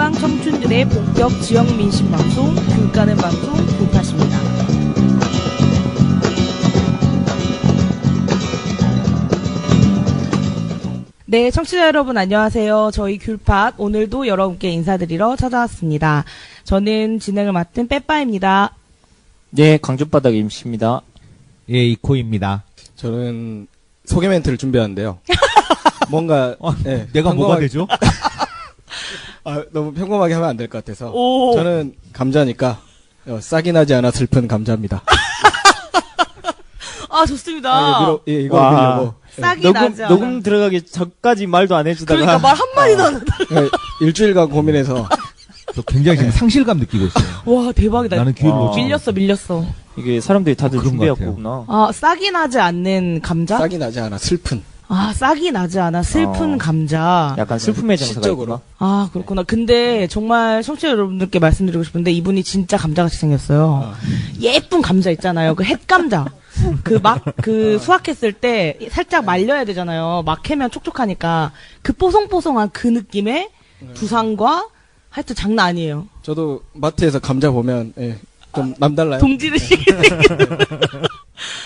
세상 청춘들의 본격 지역 민심 방송, 귤 까는 방송, 귤팟입니다. 네, 청취자 여러분 안녕하세요. 저희 귤팟 오늘도 여러분께 인사드리러 찾아왔습니다. 저는 진행을 맡은 빼빠입니다. 네, 광주바닥 임씨입니다. 예, 이코입니다. 저는 소개 멘트를 준비하는데요. 뭔가 네, 내가 뭐가 되죠? 너무 평범하게 하면 안 될 것 같아서. 오. 저는 감자니까 싹이 나지 않아 슬픈 감자입니다. 아, 좋습니다. 이거 와. 빌려고. 싹이 나지 않아. 녹음 들어가기 전까지 말도 안 해주다가. 그러니까 말 한마디도 안 한다. 일주일간 고민해서 저 굉장히 지금 상실감 느끼고 있어요. 와, 대박이다. 나는 기회를 놓치고. 밀렸어. 이게 사람들이 다들 그런 것 준비해왔구나. 아, 싹이 나지 않는 감자? 싹이 나지 않아 슬픈. 아, 싹이 나지 않아 슬픈 감자. 약간 슬픔의 정서가 시적으로. 있구나. 아, 그렇구나. 근데 정말 청취자 여러분들께 말씀드리고 싶은데 이분이 진짜 감자같이 생겼어요. 예쁜 감자 있잖아요. 그 햇감자. 수확했을 때 살짝 말려야 되잖아요. 막 캐면 촉촉하니까 그 뽀송뽀송한 그 느낌의 두상과 하여튼 장난 아니에요. 저도 마트에서 감자 보면 좀 남달라요. 동지르시.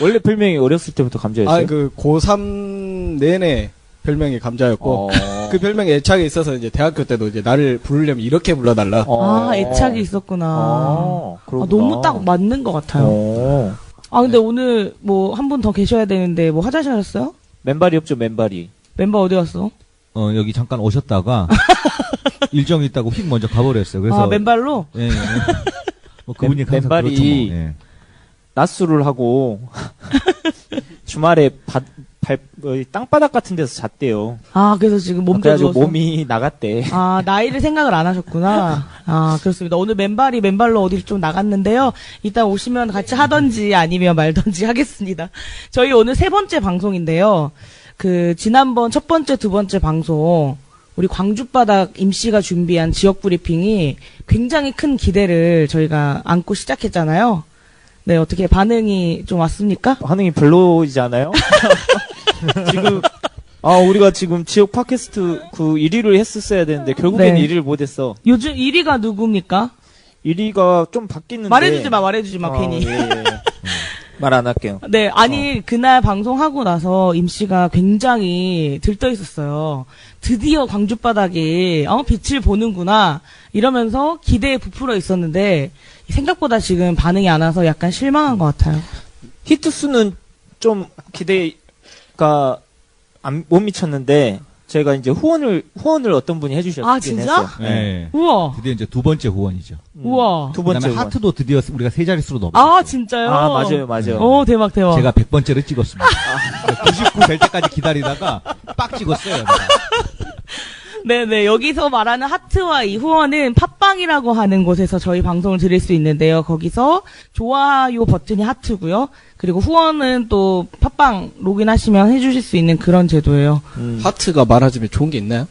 원래 별명이 어렸을 때부터 감자였어요? 고3 내내 별명이 감자였고, 어. 그 별명에 애착이 있어서 이제 대학교 때도 이제 나를 부르려면 이렇게 불러달라. 아, 애착이 있었구나. 그렇구나. 너무 딱 맞는 것 같아요. 아, 근데 오늘 뭐 한 분 더 계셔야 되는데 뭐 화장실 가셨어요? 맨발이 없죠, 맨발이. 멤버 어디 갔어? 여기 잠깐 오셨다가 일정이 있다고 휙 먼저 가버렸어요. 그래서 아, 맨발로? 예. 뭐 그분이 항상 맨발이 그렇죠, 뭐. 예. 낮술을 하고 주말에 땅바닥 같은 데서 잤대요. 아, 그래서 지금 몸도 그래가지고 누워서. 몸이 나갔대. 아, 나이를 생각을 안 하셨구나. 아, 그렇습니다. 오늘 맨발로 어디를 좀 나갔는데요. 이따 오시면 같이 하던지 아니면 말던지 하겠습니다. 저희 오늘 세 번째 방송인데요. 지난번 첫 번째, 두 번째 방송, 우리 광주바닥 임씨가 준비한 지역 브리핑이 굉장히 큰 기대를 저희가 안고 시작했잖아요. 네, 어떻게 반응이 좀 왔습니까? 반응이 별로이지 않아요? 지금, 우리가 지금 지역 팟캐스트 1위를 했었어야 되는데, 결국엔 네. 1위를 못했어. 요즘 1위가 누굽니까? 1위가 좀 바뀌는데. 말해주지 마, 괜히. 예. 말 안 할게요. 네, 아니, 그날 방송하고 나서 임씨가 굉장히 들떠 있었어요. 드디어 광주바닥이, 빛을 보는구나. 이러면서 기대에 부풀어 있었는데, 생각보다 지금 반응이 안 와서 약간 실망한 것 같아요. 히트수는 좀 기대가 못 미쳤는데, 저희가 이제 후원을 어떤 분이 해주셨긴 아, 진짜? 했어요. 예. 우와. 드디어 이제 두 번째 후원이죠. 우와. 두 번째 그다음에 후원. 하트도 드디어 우리가 세 자릿수로 넘었어요. 아, 진짜요? 맞아요. 오, 대박. 제가 100번째를 찍었습니다. 99 될 때까지 기다리다가 빡 찍었어요. 내가. 네네, 여기서 말하는 하트와 이 후원은 팟빵이라고 하는 곳에서 저희 방송을 들을 수 있는데요. 거기서 좋아요 버튼이 하트고요. 그리고 후원은 또 팟빵 로그인하시면 해주실 수 있는 그런 제도예요. 하트가 말하자면 좋은 게 있나요?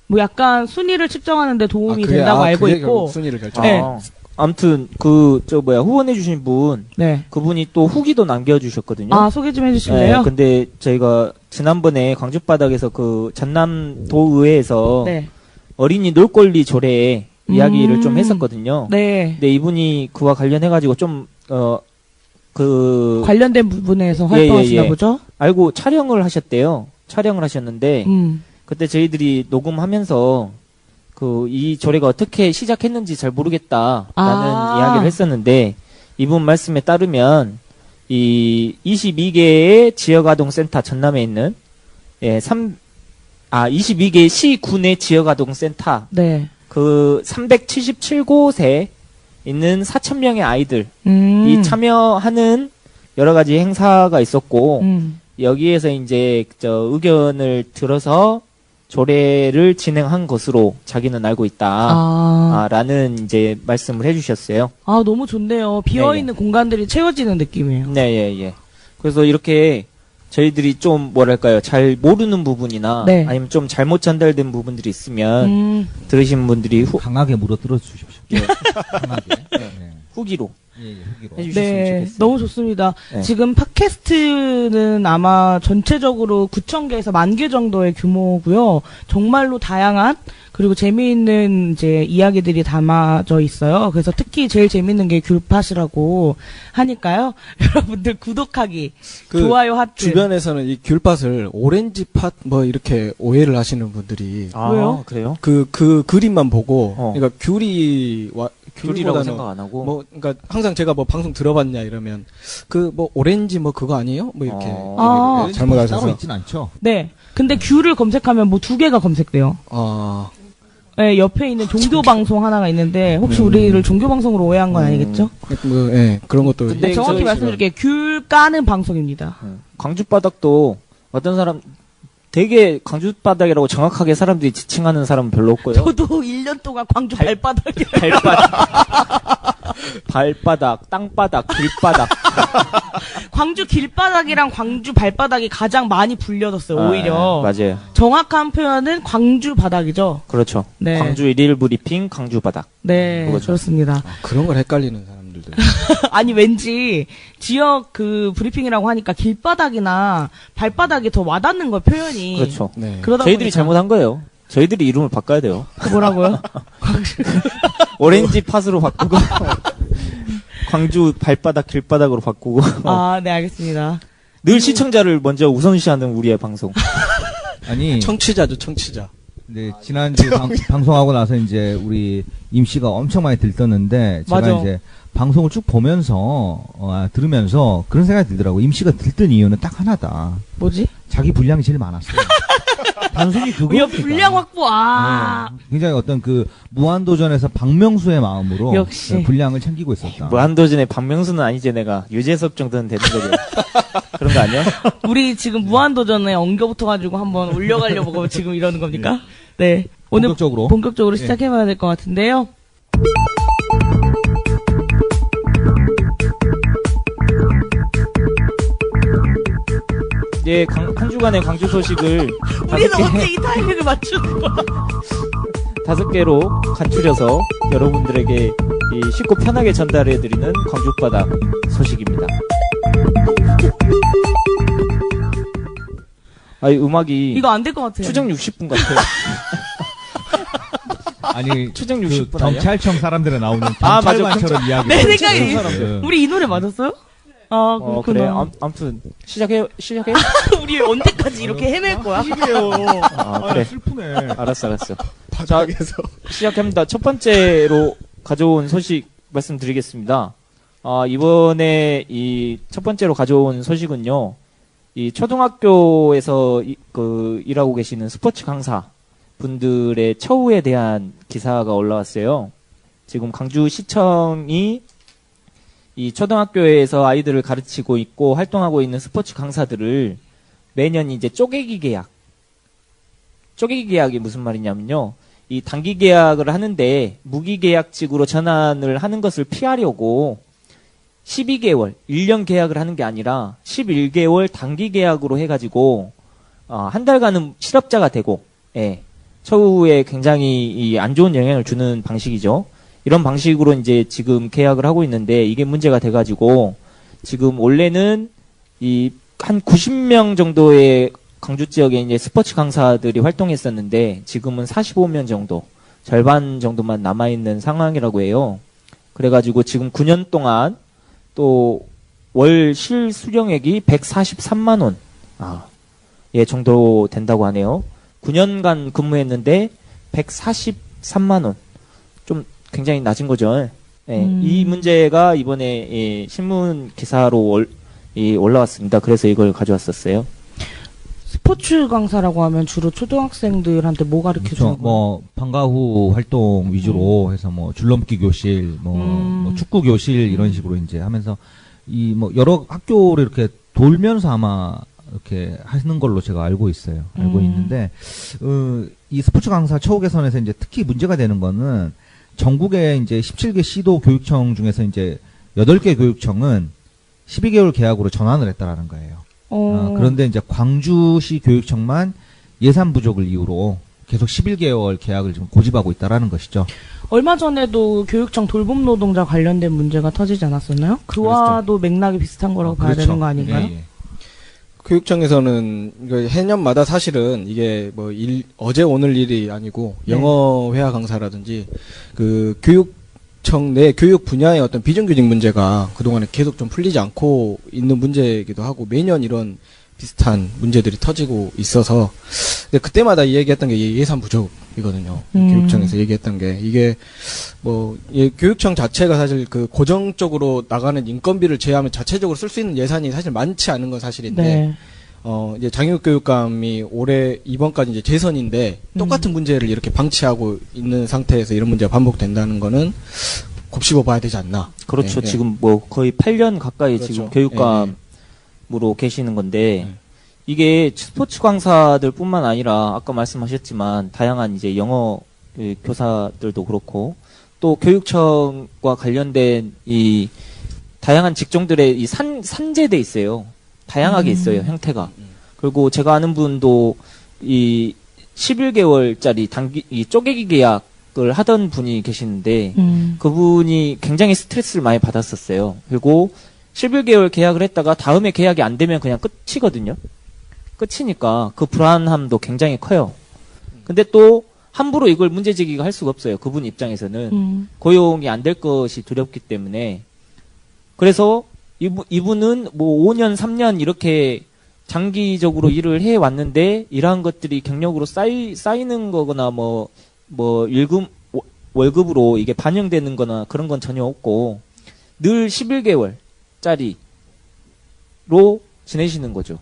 뭐 약간 순위를 측정하는데 도움이 된다고 알고 그게 있고. 결국 순위를 결정. 네. 아무튼, 후원해주신 분, 네. 그분이 또 후기도 남겨주셨거든요. 아, 소개 좀 해주실래요? 네, 근데 저희가 지난번에 광주바닥에서 전남도의회에서 네. 어린이 놀권리 조례 이야기를 좀 했었거든요. 네. 근데 이분이 그와 관련해가지고 좀, 관련된 부분에서 활동하시나 예. 보죠? 알고 촬영을 하셨는데, 그때 저희들이 녹음하면서 이 조례가 어떻게 시작했는지 잘 모르겠다라는 이야기를 했었는데, 이분 말씀에 따르면, 22개의 지역아동센터 전남에 있는, 22개 시군의 지역아동센터, 네. 377곳에 있는 4,000명의 아이들이 참여하는 여러 가지 행사가 있었고, 여기에서 이제, 의견을 들어서 조례를 진행한 것으로 자기는 알고 있다. 라는 이제 말씀을 해주셨어요. 아, 너무 좋네요. 비어있는 공간들이 채워지는 느낌이에요. 네, 예. 그래서 이렇게 저희들이 좀 잘 모르는 부분이나 네. 아니면 좀 잘못 전달된 부분들이 있으면 들으신 분들이 강하게 물어뜯어 주십시오. 예. 강하게. 네. 후기로 후기로. 해주셨으면 네, 좋겠어요. 너무 좋습니다. 네. 지금 팟캐스트는 아마 전체적으로 9,000개에서 10,000개 정도의 규모고요. 정말로 다양한 그리고 재미있는 이제 이야기들이 담아져 있어요. 그래서 특히 제일 재밌는 게 귤팟이라고 하니까요. 여러분들 구독하기, 그 좋아요, 하트. 주변에서는 이 귤밭을 오렌지 팥 뭐 이렇게 오해를 하시는 분들이 아, 왜요? 그래요? 그 그림만 보고 어. 그러니까 귤이라고 귤이라고 생각 안 하고. 뭐 그러니까 항상 제가 뭐 방송 들어봤냐 이러면 그 뭐 오렌지 뭐 그거 아니에요? 뭐 이렇게 아. 얘기를 잘못 따로 하셔서 있진 않죠. 네. 근데 귤을 검색하면 뭐 2개가 검색돼요. 아 네, 옆에 있는 종교 방송 하나가 있는데 혹시 우리를 종교 방송으로 오해한 건 아니겠죠? 뭐 예, 그런 것도 근데 네, 정확히 저희 말씀드릴게요. 귤 까는 방송입니다. 광주 바닥도 어떤 사람 되게 광주 바닥이라고 정확하게 사람들이 지칭하는 사람은 별로 없고요. 저도 1년 동안 광주 발바닥에 발바닥, 땅바닥, 길바닥. 광주 길바닥이랑 광주 발바닥이 가장 많이 불려졌어요. 오히려 맞아요. 정확한 표현은 광주 바닥이죠. 그렇죠. 네. 광주 일일 브리핑 광주 바닥. 네, 그거죠. 그렇습니다. 그런 걸 헷갈리는 사람들도 아니 왠지 지역 그 브리핑이라고 하니까 길바닥이나 발바닥이 더 와닿는 거 표현이. 그렇죠. 네. 그러다 저희들이 보니까. 잘못한 거예요. 저희들이 이름을 바꿔야 돼요. 그 뭐라고요? 오렌지 팥으로 바꾸고 광주 발바닥 길바닥으로 바꾸고 아, 네, 알겠습니다. 늘 시청자를 먼저 우선시하는 우리의 방송. 아니, 청취자죠, 청취자. 네, 지난주 방송하고 나서 이제 우리 임 씨가 엄청 많이 들떴는데 제가 맞아. 이제 방송을 쭉 보면서 들으면서 그런 생각이 들더라고. 임 씨가 들뜬 이유는 딱 하나다. 뭐지? 자기 분량이 제일 많았어요. 단순히 그거. 야, 분량 확보, 아. 네. 굉장히 어떤 그 무한도전에서 박명수의 마음으로 역시. 네, 분량을 챙기고 있었다. 무한도전의 박명수는 아니지 내가 유재석 정도는 되는 거죠. 그런 거 아니야? 우리 지금 무한도전에 엉겨붙어가지고 한번 올려가려고 지금 이러는 겁니까? 네. 오늘 본격적으로 시작해봐야 될 것 같은데요. 예, 한 주간의 광주 소식을 우리는 언제 이 타이밍을 맞추는 거야? 5개로 간추려서 여러분들에게 이 쉽고 편하게 전달해드리는 광주바닥 소식입니다. 아이 음악이 이거 안 될 것 같아요. 추정 60분 같아요. 아니 추정 그 60분 아니야? 경찰청 사람들에 나오는 아, 맞아. 경찰관처럼 이야기. 내 생각이 사람들. 우리 이 노래 맞았어요? 아, 그래. 그렇구나. 아무튼 시작해. 우리 언제까지 이렇게 헤맬 거야? 아, 그래. 슬프네. 알았어. 바닥에서 시작합니다. 첫 번째로 가져온 소식 말씀드리겠습니다. 이번에 이 첫 번째로 가져온 소식은요. 이 초등학교에서 일하고 계시는 스포츠 강사 분들의 처우에 대한 기사가 올라왔어요. 지금 광주시청이 이 초등학교에서 아이들을 가르치고 있고 활동하고 있는 스포츠 강사들을 매년 이제 쪼개기 계약이 무슨 말이냐면요. 이 단기 계약을 하는데 무기 계약직으로 전환을 하는 것을 피하려고 12개월, 1년 계약을 하는 게 아니라 11개월 단기 계약으로 해가지고 한 달간은 실업자가 되고, 예, 처우에 굉장히 안 좋은 영향을 주는 방식이죠. 이런 방식으로 이제 지금 계약을 하고 있는데 이게 문제가 돼가지고 지금 원래는 한 90명 정도의 광주 지역에 이제 스포츠 강사들이 활동했었는데 지금은 45명 정도, 절반 정도만 남아있는 상황이라고 해요. 그래가지고 지금 9년 동안 또 월 실수령액이 143만 원, 정도 된다고 하네요. 9년간 근무했는데 143만 원. 좀 굉장히 낮은 거죠. 예, 이 문제가 이번에 신문 기사로 올라왔습니다. 그래서 이걸 가져왔었어요. 스포츠 강사라고 하면 주로 초등학생들한테 뭐 가르쳐 주는 거예요? 뭐 방과 후 활동 위주로 해서 뭐 줄넘기 교실, 뭐 축구 교실 이런 식으로 이제 하면서 이 뭐 여러 학교를 이렇게 돌면서 아마 이렇게 하는 걸로 제가 알고 있어요. 알고 있는데 이 스포츠 강사 처우 개선에서 이제 특히 문제가 되는 거는 전국의 이제 17개 시도 교육청 중에서 이제 8개 교육청은 12개월 계약으로 전환을 했다라는 거예요. 그런데 이제 광주시 교육청만 예산 부족을 이유로 계속 11개월 계약을 지금 고집하고 있다라는 것이죠. 얼마 전에도 교육청 돌봄 노동자 관련된 문제가 터지지 않았었나요? 그와도 맥락이 비슷한 거라고 봐야 그렇죠. 되는 거 아닌가요? 예, 예. 교육청에서는 이거 해년마다 사실은 이게 뭐 어제 오늘 일이 아니고 네. 영어 회화 강사라든지 그 교육청 내 교육 분야의 어떤 비정규직 문제가 그동안에 계속 좀 풀리지 않고 있는 문제이기도 하고 매년 이런 비슷한 문제들이 터지고 있어서 근데 그때마다 얘기했던 게 예산 부족이거든요. 교육청에서 얘기했던 게 이게 뭐 교육청 자체가 사실 그 고정적으로 나가는 인건비를 제외하면 자체적으로 쓸 수 있는 예산이 사실 많지 않은 건 사실인데 네. 이제 장혁 교육감이 올해 이번까지 이제 재선인데 똑같은 문제를 이렇게 방치하고 있는 상태에서 이런 문제가 반복된다는 거는 곱씹어 봐야 되지 않나. 그렇죠. 예, 예. 지금 뭐 거의 8년 가까이 그렇죠. 지금 교육감으로 계시는 건데 이게 스포츠 강사들뿐만 아니라 아까 말씀하셨지만 다양한 이제 영어 교사들도 그렇고 또 교육청과 관련된 이 다양한 직종들의 이 산재돼 있어요. 다양하게 있어요, 형태가. 그리고 제가 아는 분도 이 11개월짜리 이 쪼개기 계약을 하던 분이 계시는데 그분이 굉장히 스트레스를 많이 받았었어요. 그리고 11개월 계약을 했다가 다음에 계약이 안 되면 그냥 끝이거든요. 끝이니까 그 불안함도 굉장히 커요. 근데 또 함부로 이걸 문제제기가 할 수가 없어요. 그분 입장에서는 고용이 안 될 것이 두렵기 때문에. 그래서 이분은 뭐 5년, 3년 이렇게 장기적으로 일을 해 왔는데 이러한 것들이 경력으로 쌓이는 거거나 뭐 월급으로 이게 반영되는 거나 그런 건 전혀 없고 늘 11개월짜리로 지내시는 거죠.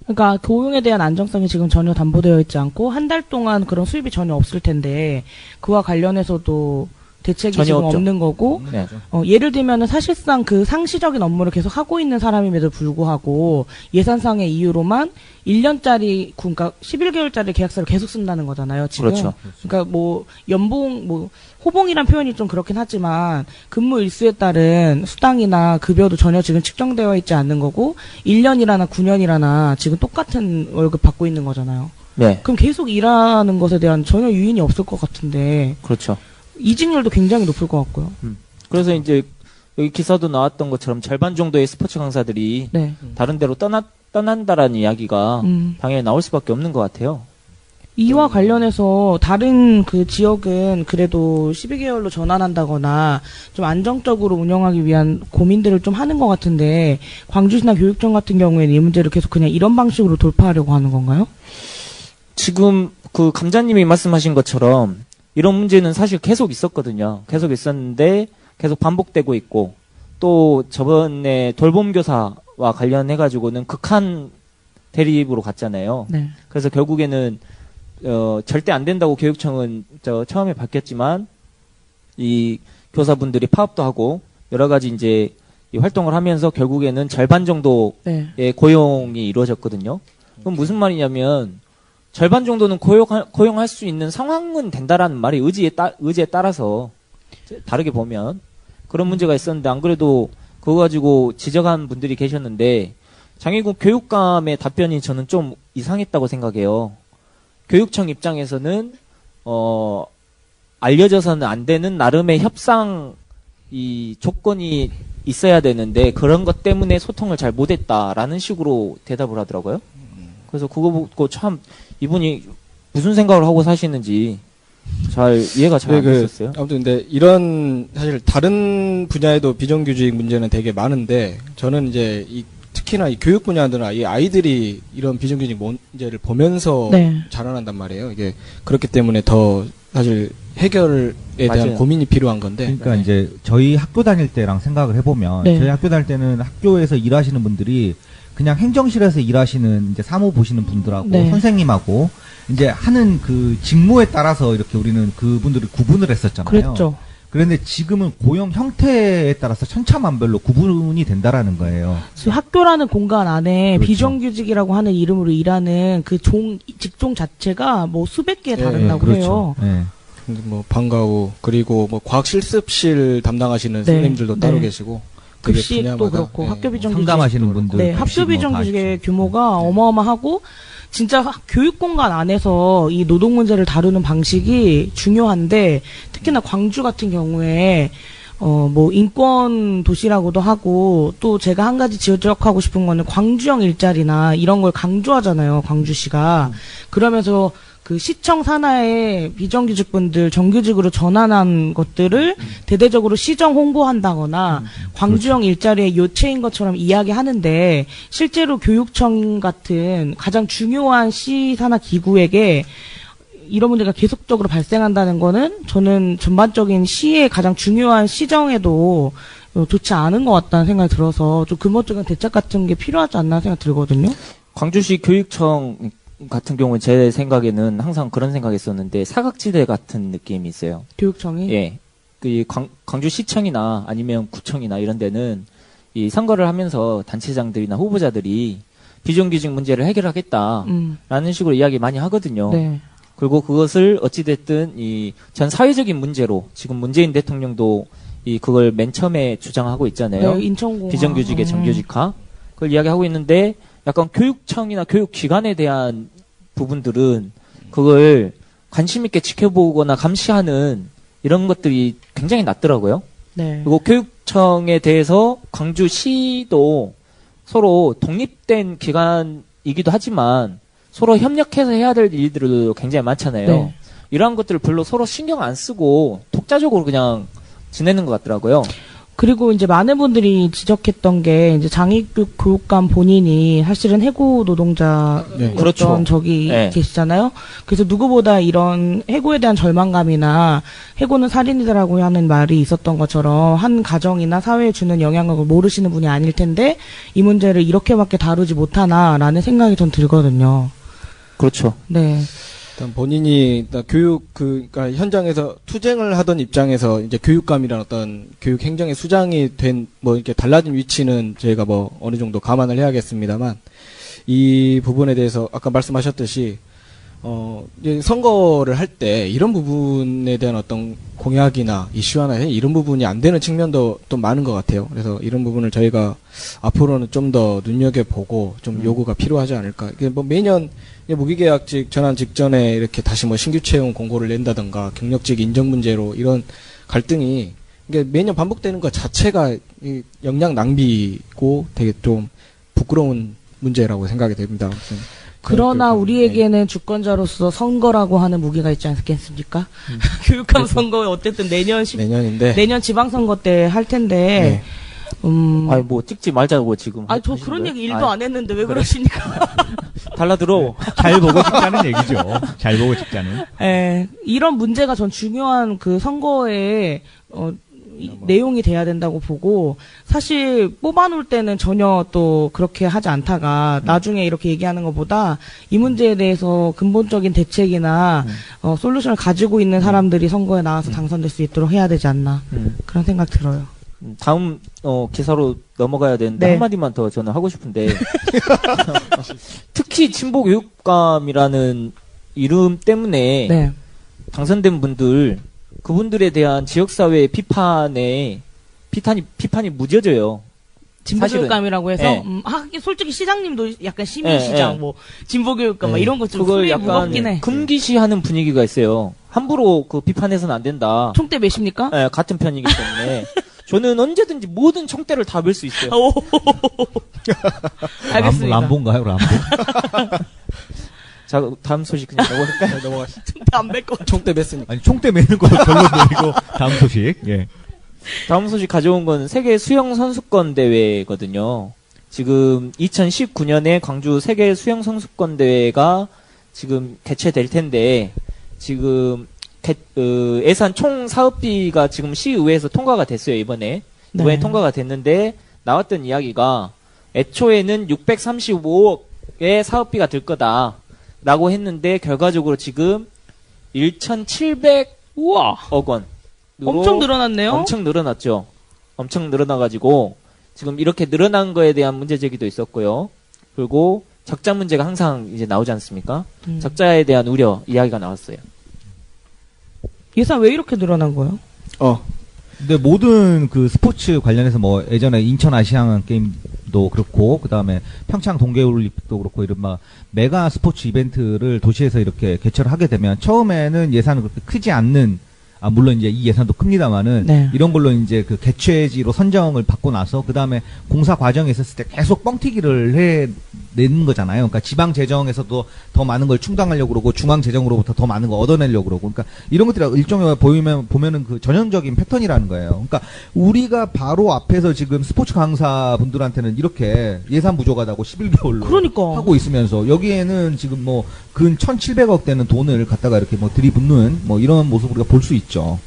그러니까 고용에 대한 안정성이 지금 전혀 담보되어 있지 않고 한 달 동안 그런 수입이 전혀 없을 텐데 그와 관련해서도 대책이 전혀 지금 없죠. 없는 거고 네. 예를 들면은 사실상 그 상시적인 업무를 계속 하고 있는 사람임에도 불구하고 예산상의 이유로만 1년짜리 그러니까 11개월짜리 계약서를 계속 쓴다는 거잖아요, 지금. 그렇죠. 그러니까 뭐 연봉 뭐 호봉이란 표현이 좀 그렇긴 하지만 근무 일수에 따른 수당이나 급여도 전혀 지금 측정되어 있지 않는 거고 1년이라나 9년이라나 지금 똑같은 월급 받고 있는 거잖아요. 네. 그럼 계속 일하는 것에 대한 전혀 유인이 없을 것 같은데 그렇죠. 이직률도 굉장히 높을 것 같고요. 그래서 이제 여기 기사도 나왔던 것처럼 절반 정도의 스포츠 강사들이 네. 다른 데로 떠난다라는 이야기가 당연히 나올 수밖에 없는 것 같아요. 이와 관련해서 다른 그 지역은 그래도 12개월로 전환한다거나 좀 안정적으로 운영하기 위한 고민들을 좀 하는 것 같은데 광주시나 교육청 같은 경우에는 이 문제를 계속 그냥 이런 방식으로 돌파하려고 하는 건가요? 지금 그 감자님이 말씀하신 것처럼 이런 문제는 사실 계속 있었거든요. 계속 있었는데 계속 반복되고 있고 또 저번에 돌봄교사와 관련해가지고는 극한 대립으로 갔잖아요. 네. 그래서 결국에는 절대 안 된다고 교육청은 처음에 밝혔지만 이 교사분들이 파업도 하고 여러 가지 이제 이 활동을 하면서 결국에는 절반 정도의 네. 고용이 이루어졌거든요. 그럼 무슨 말이냐면 절반 정도는 고용할 수 있는 상황은 된다라는 말이 의지에 따라서 다르게 보면 그런 문제가 있었는데 안 그래도 그거 가지고 지적한 분들이 계셨는데 장애국 교육감의 답변이 저는 좀 이상했다고 생각해요. 교육청 입장에서는 알려져서는 안 되는 나름의 협상 이 조건이 있어야 되는데 그런 것 때문에 소통을 잘 못했다라는 식으로 대답을 하더라고요. 그래서 그거 보고 참 이분이 무슨 생각을 하고 사시는지 잘 이해가 잘 안 됐었어요. 아무튼 근데 이런 사실 다른 분야에도 비정규직 문제는 되게 많은데 저는 이제 특히나 이 교육 분야들은 이 아이들이 이런 비정규직 문제를 보면서 네. 자라난단 말이에요. 이게 그렇기 때문에 더 사실 해결에 대한 맞아요. 고민이 필요한 건데. 그러니까 이제 저희 학교 다닐 때랑 생각을 해보면 네. 저희 학교 다닐 때는 학교에서 일하시는 분들이 그냥 행정실에서 일하시는 이제 사무 보시는 분들하고 네. 선생님하고 이제 하는 그 직무에 따라서 이렇게 우리는 그분들을 구분을 했었잖아요. 그랬죠. 그런데 지금은 고용 형태에 따라서 천차만별로 구분이 된다라는 거예요. 지금 학교라는 공간 안에 그렇죠. 비정규직이라고 하는 이름으로 일하는 그 직종 자체가 뭐 수백 개 다른다고 해요. 예. 근데 뭐 방과후 그리고 뭐 과학 실습실 담당하시는 네. 선생님들도 따로 네. 계시고 그게 급식도 분야마다, 그렇고 예. 학교 비정규직 상담하시는 분들. 네, 급식 학교 뭐 비정규직의 다 있죠. 규모가 어마어마하고 진짜 교육 공간 안에서 이 노동 문제를 다루는 방식이 중요한데 특히나 광주 같은 경우에 뭐 인권 도시라고도 하고 또 제가 한 가지 지적하고 싶은 거는 광주형 일자리나 이런 걸 강조하잖아요. 광주시가. 그러면서 그 시청 산하의 비정규직분들 정규직으로 전환한 것들을 대대적으로 시정 홍보한다거나 광주형 일자리의 요체인 것처럼 이야기하는데 실제로 교육청 같은 가장 중요한 시 산하 기구에게 이런 문제가 계속적으로 발생한다는 거는 저는 전반적인 시의 가장 중요한 시정에도 좋지 않은 것 같다는 생각이 들어서 좀 근본적인 대책 같은 게 필요하지 않나 생각이 들거든요. 광주시 교육청 같은 경우는 제 생각에는 항상 그런 생각했었는데 사각지대 같은 느낌이 있어요. 교육청이? 예. 그 광주시청이나 아니면 구청이나 이런 데는 이 선거를 하면서 단체장들이나 후보자들이 비정규직 문제를 해결하겠다라는 식으로 이야기 많이 하거든요. 네. 그리고 그것을 어찌됐든 이 전 사회적인 문제로 지금 문재인 대통령도 그걸 맨 처음에 주장하고 있잖아요. 네, 인천공항. 비정규직의 정규직화. 그걸 이야기하고 있는데 약간 교육청이나 교육기관에 대한 부분들은 그걸 관심 있게 지켜보거나 감시하는 이런 것들이 굉장히 낮더라고요. 네. 그리고 교육청에 대해서 광주시도 서로 독립된 기관이기도 하지만 서로 협력해서 해야 될 일들도 굉장히 많잖아요. 네. 이러한 것들을 별로 서로 신경 안 쓰고 독자적으로 그냥 지내는 것 같더라고요. 그리고 이제 많은 분들이 지적했던 게 이제 장익규 교육감 본인이 사실은 해고 노동자였던 네. 그렇죠. 적이 네. 계시잖아요. 그래서 누구보다 이런 해고에 대한 절망감이나 해고는 살인이다라고 하는 말이 있었던 것처럼 한 가정이나 사회에 주는 영향을 모르시는 분이 아닐 텐데 이 문제를 이렇게밖에 다루지 못하나라는 생각이 전 들거든요. 그렇죠. 네. 일단 본인이 일단 그러니까 현장에서 투쟁을 하던 입장에서 이제 교육감이란 어떤 교육 행정의 수장이 된 뭐 이렇게 달라진 위치는 저희가 뭐 어느 정도 감안을 해야겠습니다만 이 부분에 대해서 아까 말씀하셨듯이 이제 선거를 할 때 이런 부분에 대한 어떤 공약이나 이슈나 이런 부분이 안 되는 측면도 또 많은 것 같아요. 그래서 이런 부분을 저희가 앞으로는 좀 더 눈여겨보고 좀 요구가 필요하지 않을까. 이게 뭐 매년 무기계약직 전환 직전에 이렇게 다시 뭐 신규 채용 공고를 낸다던가 경력직 인정 문제로 이런 갈등이 이게 매년 반복되는 것 자체가 이 역량 낭비고 되게 좀 부끄러운 문제라고 생각이 됩니다. 그러나 네. 우리에게는 주권자로서 선거라고 하는 무기가 있지 않겠습니까? 교육감 선거 어쨌든 내년인데 내년 지방선거 때 할 텐데 아니 뭐 찍지 말자고 지금. 저 하시는 그런 거예요? 얘기 일도 안 했는데 왜 그러십니까? 달라들어. 잘 보고 찍자는 얘기죠. 잘 보고 찍자는. 예, 이런 문제가 전 중요한 그 선거에 내용이 돼야 된다고 보고 사실 뽑아놓을 때는 전혀 또 그렇게 하지 않다가 나중에 이렇게 얘기하는 것보다 이 문제에 대해서 근본적인 대책이나 솔루션을 가지고 있는 사람들이 선거에 나와서 당선될 수 있도록 해야 되지 않나 그런 생각 들어요. 다음 기사로 넘어가야 되는데 네. 한마디만 더 저는 하고 싶은데 특히 친보 교육감이라는 이름 때문에 네. 당선된 분들 그분들에 대한 지역사회의 비판이 무뎌져요. 사실은. 진보교육감이라고 해서 네. 하긴 솔직히 시장님도 약간 시민시장 네. 뭐 진보교육감 막 이런 것좀 그걸 소리 약간 무겁긴 해. 금기시하는 분위기가 있어요. 함부로 그 비판해서는 안 된다. 총대 몇입니까? 네, 같은 편이기 때문에 저는 언제든지 모든 총대를 다 뵐 수 있어요. 알겠습니다. 람보인가요, 람보? 자, 다음 소식 그냥 넘어갈까요? 넘어가시죠. 총대 안 뵐 거. 총대 뺐으니까. 아니, 총대 매는 거 별로 보이고, 다음 소식. 예. 다음 소식 가져온 건 세계 수영 선수권 대회거든요. 지금 2019년에 광주 세계 수영 선수권 대회가 지금 개최될 텐데 지금 예산 총 사업비가 지금 시의회에서 통과가 됐어요. 이번에 통과가 됐는데 나왔던 이야기가 애초에는 635억의 사업비가 들 거다라고 했는데 결과적으로 지금 1,700억 원. 엄청 늘어났네요. 엄청 늘어났죠. 엄청 늘어나가지고 지금 이렇게 늘어난 거에 대한 문제 제기도 있었고요. 그리고 적자 문제가 항상 이제 나오지 않습니까? 적자에 대한 우려 이야기가 나왔어요. 예산 왜 이렇게 늘어난 거예요? 근데 모든 그 스포츠 관련해서 뭐 예전에 인천 아시안 게임도 그렇고 그다음에 평창 동계올림픽도 그렇고 이런 막 메가 스포츠 이벤트를 도시에서 이렇게 개최를 하게 되면 처음에는 예산은 그렇게 크지 않는 물론 이제 이 예산도 큽니다만은 네. 이런 걸로 이제 그 개최지로 선정을 받고 나서 그다음에 공사 과정에 있었을 때 계속 뻥튀기를 해내는 거잖아요. 그러니까 지방 재정에서도 더 많은 걸 충당하려고 그러고 중앙 재정으로부터 더 많은 걸 얻어내려고 그러고 그러니까 이런 것들이 일종의 보면은 그 전형적인 패턴이라는 거예요. 그러니까 우리가 바로 앞에서 지금 스포츠 강사분들한테는 이렇게 예산 부족하다고 11개월로 그러니까. 하고 있으면서 여기에는 지금 뭐 근 1,700억 되는 돈을 갖다가 이렇게 뭐 들이붓는 뭐 이런 모습을 우리가 볼 수 있죠.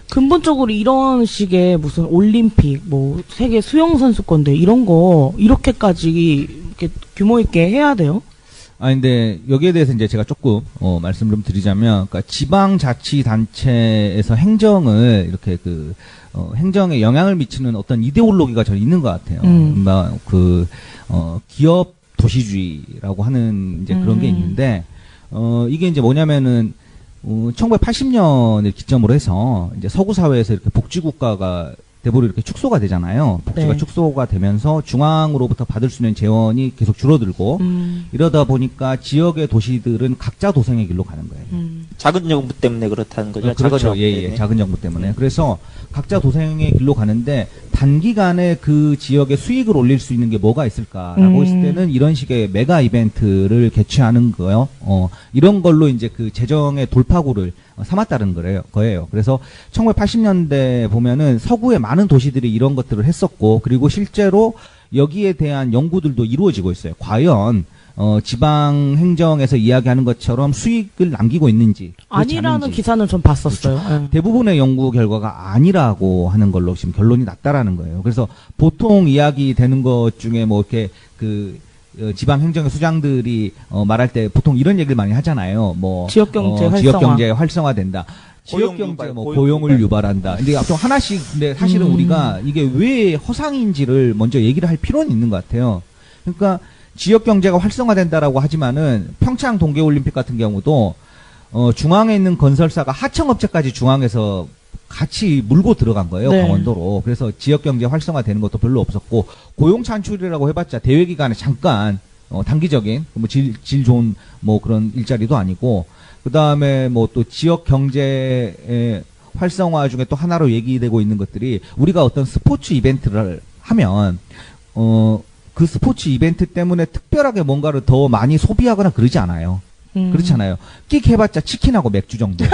근본적으로 이런 식의 무슨 올림픽, 뭐 세계 수영 선수권대 이런 거 이렇게까지 이렇게 규모 있게 해야 돼요? 근데 여기에 대해서 이제 제가 조금 말씀을 좀 드리자면, 그러니까 지방자치단체에서 행정을 이렇게 행정에 영향을 미치는 어떤 이데올로기가 저는 있는 것 같아요. 기업 도시주의라고 하는 이제 그런 게 있는데, 이게 이제 뭐냐면은 1980년을 기점으로 해서 이제 서구 사회에서 이렇게 복지국가가 대부분 이렇게 축소가 되잖아요. 복지가 네. 축소가 되면서 중앙으로부터 받을 수 있는 재원이 계속 줄어들고 이러다 보니까 지역의 도시들은 각자 도생의 길로 가는 거예요. 작은 정부 때문에 그렇다는 거죠. 작은 그렇죠. 정부 예, 때문에. 작은 정부 때문에. 그래서 각자 도생의 길로 가는데 단기간에 그 지역의 수익을 올릴 수 있는 게 뭐가 있을까라고 했을 때는 이런 식의 메가 이벤트를 개최하는 거요. 이런 걸로 이제 그 재정의 돌파구를 삼았다는 거예요. 그래서 1980년대 보면은 서구의 많은 도시들이 이런 것들을 했었고, 그리고 실제로 여기에 대한 연구들도 이루어지고 있어요. 과연 지방 행정에서 이야기하는 것처럼 수익을 남기고 있는지 그렇지 아니라는 않은지. 기사는 좀 봤었어요. 예. 대부분의 연구 결과가 아니라고 하는 걸로 지금 결론이 났다라는 거예요. 그래서 보통 이야기 되는 것 중에 뭐 이렇게 지방 행정의 수장들이 말할 때 보통 이런 얘기를 많이 하잖아요. 뭐 지역 경제 활성화. 지역 경제 활성화된다. 지역 경제 유발, 뭐 고용 고용을 유발. 유발한다. 근데 좀 하나씩 근데 사실은 우리가 이게 왜 허상인지를 먼저 얘기를 할 필요는 있는 것 같아요. 그러니까 지역 경제가 활성화된다라고 하지만은 평창 동계올림픽 같은 경우도 중앙에 있는 건설사가 하청업체까지 중앙에서 같이 물고 들어간 거예요. 네. 강원도로. 그래서 지역 경제 활성화되는 것도 별로 없었고 고용 창출이라고 해봤자 대회 기간에 잠깐 단기적인 뭐 질 좋은 뭐 그런 일자리도 아니고 그 다음에 뭐 또 지역 경제의 활성화 중에 또 하나로 얘기되고 있는 것들이 우리가 어떤 스포츠 이벤트를 하면 그 스포츠 이벤트 때문에 특별하게 뭔가를 더 많이 소비하거나 그러지 않아요. 그렇잖아요. 끽 해봤자 치킨하고 맥주 정도.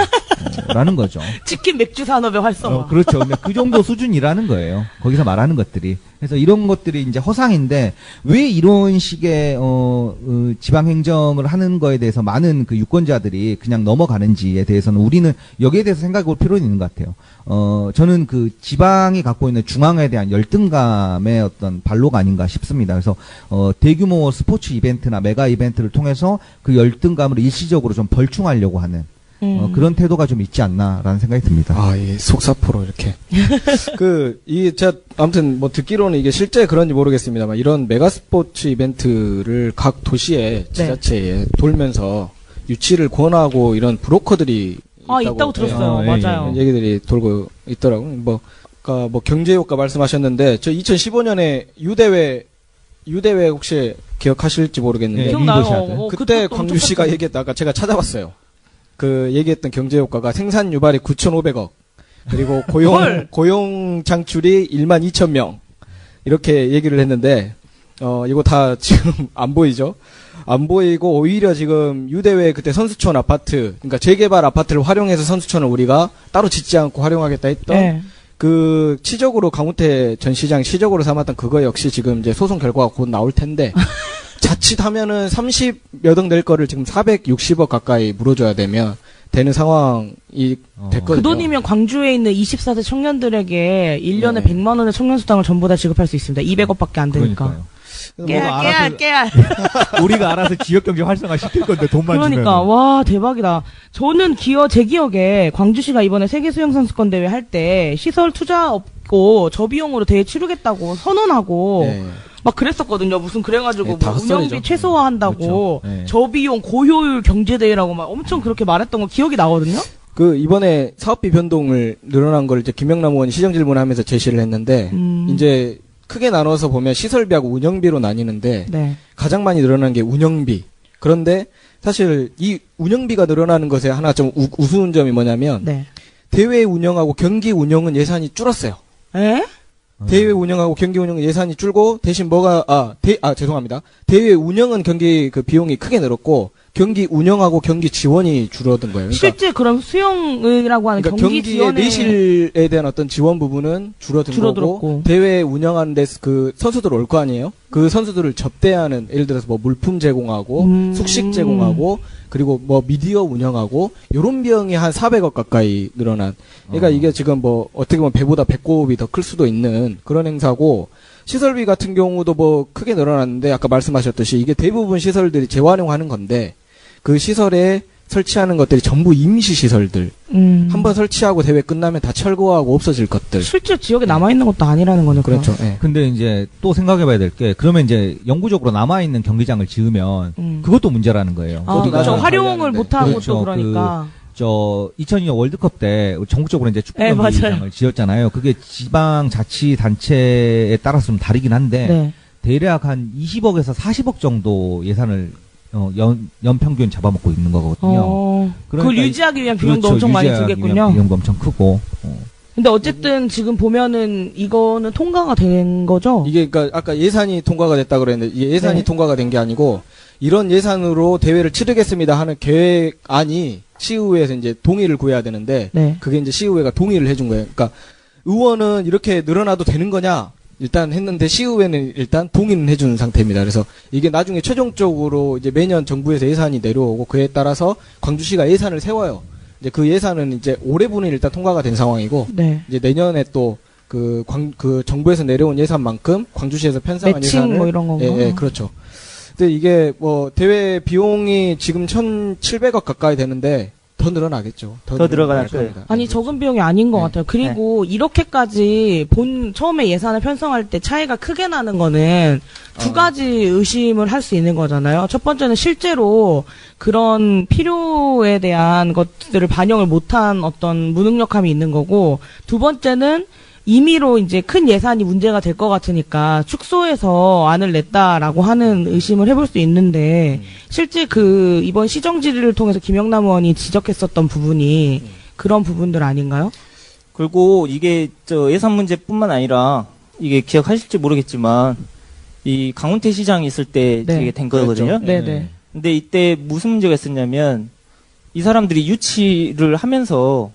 라는 거죠. 치킨 맥주 산업의 활성화. 그렇죠. 근데 그 정도 수준이라는 거예요. 거기서 말하는 것들이. 그래서 이런 것들이 이제 허상인데 왜 이런 식의 지방 행정을 하는 거에 대해서 많은 그 유권자들이 그냥 넘어가는지에 대해서는 우리는 여기에 대해서 생각해 볼 필요는 있는 것 같아요. 저는 그 지방이 갖고 있는 중앙에 대한 열등감의 어떤 발로가 아닌가 싶습니다. 그래서 대규모 스포츠 이벤트나 메가 이벤트를 통해서 그 열등감을 일시적으로 좀 벌충하려고 하는 그런 태도가 좀 있지 않나라는 생각이 듭니다. 이 속사포로 이렇게. 제가 아무튼 뭐 듣기로는 이게 실제 그런지 모르겠습니다만 이런 메가 스포츠 이벤트를 각 도시의 지자체에 돌면서 유치를 권하고 이런 브로커들이 있다고 들었어요. 예, 맞아요. 얘기들이 돌고 있더라고요. 그러니까 뭐 경제 효과 말씀하셨는데 저 2015년에 유대회 혹시 기억하실지 모르겠는데 네, 기억나요. 그때 광주시가 얘기했다. 아까 제가 찾아봤어요. 그 얘기했던 경제 효과가 생산 유발이 9,500억 그리고 고용 창출이 12,000명 이렇게 얘기를 했는데 이거 다 지금 안 보이죠? 안 보이고 오히려 지금 유대회 그때 선수촌 아파트 그러니까 재개발 아파트를 활용해서 선수촌을 우리가 따로 짓지 않고 활용하겠다 했던 네. 그 치적으로 강훈태 전 시장 시적으로 삼았던 그거 역시 지금 이제 소송 결과가 곧 나올 텐데 자칫하면은 30몇 억 낼 거를 지금 460억 가까이 물어줘야 되는 상황이 됐거든요. 그 돈이면 광주에 있는 24세 청년들에게 1년에 네. 100만 원의 청년수당을 전부 다 지급할 수 있습니다. 200억밖에 안 되니까. 그러니까요. 깨알. 우리가 알아서 지역 경제 활성화 시킬 건데 돈만 그러니까 와 대박이다. 저는 제 기억에 광주시가 이번에 세계 수영 선수권 대회 할 때 시설 투자 없고 저비용으로 대회 치르겠다고 선언하고 네. 막 그랬었거든요. 무슨 그래가지고 네, 다 뭐 운영비 헛소리죠. 최소화한다고 그렇죠. 네. 저비용 고효율 경제대회라고 막 엄청 그렇게 말했던 거 기억이 나거든요. 그 이번에 사업비 변동을 늘어난 걸 이제 김영남 의원이 시정 질문하면서 제시를 했는데 이제 크게 나눠서 보면 시설비하고 운영비로 나뉘는데 네. 가장 많이 늘어난 게 운영비. 그런데 사실 이 운영비가 늘어나는 것에 하나 좀 우스운 점이 뭐냐면 네. 대회 운영하고 경기 운영은 예산이 줄었어요. 에? 대회 운영하고 경기 운영 예산이 줄고 대신 죄송합니다. 대회 운영은 경기 그 비용이 크게 늘었고 경기 운영하고 경기 지원이 줄어든 거예요. 그러니까, 실제 그럼 수영이라고 하는 그러니까 경기 경기의 지원에 내실에 대한 어떤 지원 부분은 줄어들었고 거고. 대회 운영하는 데 그 선수들 올 거 아니에요? 그 선수들을 접대하는 예를 들어서 뭐 물품 제공하고 숙식 제공하고 그리고 뭐 미디어 운영하고 요런 비용이 한 400억 가까이 늘어난. 그러니까 이게 지금 뭐 어떻게 보면 배보다 배꼽이 더 클 수도 있는 그런 행사고 시설비 같은 경우도 뭐 크게 늘어났는데 아까 말씀하셨듯이 이게 대부분 시설들이 재활용하는 건데 그 시설에 설치하는 것들이 전부 임시 시설들. 한번 설치하고 대회 끝나면 다 철거하고 없어질 것들. 실제 지역에 남아 있는 것도 아니라는 거네요. 그렇죠. 예. 근데 이제 또 생각해봐야 될 게 그러면 이제 영구적으로 남아있는 경기장을 지으면 그것도 문제라는 거예요. 아, 그것도 그렇죠. 나중에 활용을 관리하는데. 못 하고 그렇죠. 또 그러니까. 2002년 월드컵 때 전국적으로 이제 축구 네, 경기장을 맞아요. 지었잖아요. 그게 지방 자치단체에 따라서 좀 다르긴 한데 네. 대략 한 20억에서 40억 정도 예산을 연평균 잡아먹고 있는 거거든요. 그걸 그러니까 유지하기 위한 비용도 그렇죠. 엄청 많이 유지하기 들겠군요. 위한 비용도 엄청 크고. 근데 어쨌든 지금 보면은 이거는 통과가 된 거죠? 이게 그러니까 아까 예산이 통과가 됐다 그랬는데 이게 예산이 네. 통과가 된 게 아니고 이런 예산으로 대회를 치르겠습니다 하는 계획안이 시의회에서 이제 동의를 구해야 되는데 네. 그게 이제 시의회가 동의를 해준 거예요. 그러니까 의원은 이렇게 늘어나도 되는 거냐? 일단 했는데 시의회는 일단 동의는 해준 상태입니다. 그래서 이게 나중에 최종적으로 이제 매년 정부에서 예산이 내려오고 그에 따라서 광주시가 예산을 세워요. 이제 그 예산은 이제 올해분이 일단 통과가 된 상황이고 네. 이제 내년에 또 그 정부에서 내려온 예산만큼 광주시에서 편성한 매칭 예산을 뭐 이런 건가? 예, 그렇죠. 근데 이게 뭐 대회 비용이 지금 1,700억 가까이 되는데 더 늘어나겠죠. 더 들어갈 겁니다. 거예요. 아니 적은 비용이 아닌 것 네. 같아요. 그리고 이렇게까지 처음에 예산을 편성할 때 차이가 크게 나는 거는 두 가지 의심을 할 수 있는 거잖아요. 첫 번째는 실제로 그런 필요에 대한 것들을 반영을 못한 어떤 무능력함이 있는 거고, 두 번째는 임의로 이제 큰 예산이 문제가 될 것 같으니까 축소해서 안을 냈다라고 하는 의심을 해볼 수 있는데, 실제 그 이번 시정 질의를 통해서 김영남 의원이 지적했었던 부분이 그런 부분들 아닌가요? 그리고 이게 저 예산 문제뿐만 아니라 이게 기억하실지 모르겠지만 이 강훈태 시장이 있을 때 네. 이게 된 거거든요. 네네. 근데 이때 무슨 문제가 있었냐면 이 사람들이 유치를 하면서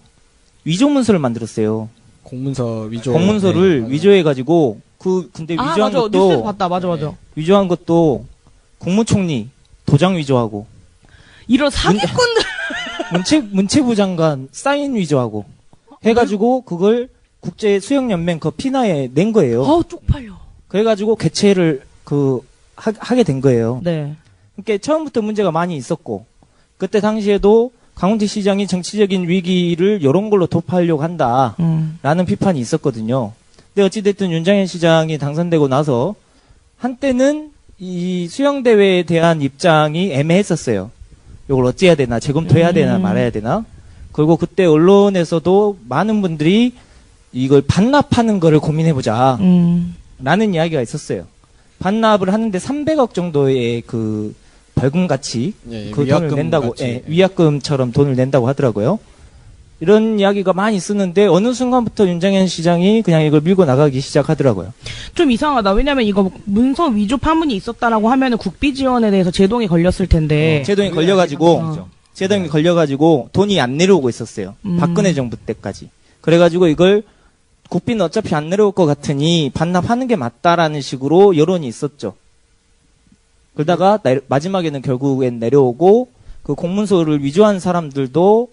위조 문서를 만들었어요. 공문서 위조. 공문서를 네, 위조해가지고 근데 아 위조한 맞아, 뉴스에서 것도 봤다. 맞아. 위조한 것도 국무총리 도장 위조하고 이런 사기꾼들. 문체부 장관 사인 위조하고 해가지고 그걸 국제 수영연맹 그 피나에 낸 거예요. 어우 쪽팔려. 그래가지고 개최를 하게 된 거예요. 네. 그러니까 처음부터 문제가 많이 있었고 그때 당시에도 강훈태 시장이 정치적인 위기를 이런 걸로 도파하려고 한다라는 비판이 있었거든요. 근데 어찌됐든 윤장현 시장이 당선되고 나서 한때는 이 수영대회에 대한 입장이 애매했었어요. 이걸 어찌해야 되나, 재검토해야 되나 말아야 되나. 그리고 그때 언론에서도 많은 분들이 이걸 반납하는 거를 고민해보자 라는 이야기가 있었어요. 반납을 하는데 300억 정도의 그 벌금 같이 예, 그 위약금 돈을 낸다고, 같이. 예, 위약금처럼 돈을 낸다고 하더라고요. 이런 이야기가 많이 있었는데 어느 순간부터 윤장현 시장이 그냥 이걸 밀고 나가기 시작하더라고요. 좀 이상하다. 왜냐면 이거 문서 위조 파문이 있었다라고 하면은 국비 지원에 대해서 제동이 걸렸을 텐데. 제동이 걸려가지고 돈이 안 내려오고 있었어요. 박근혜 정부 때까지. 그래가지고 이걸 국비는 어차피 안 내려올 것 같으니 반납하는 게 맞다라는 식으로 여론이 있었죠. 그러다가 마지막에는 결국엔 내려오고 그 공문서를 위조한 사람들도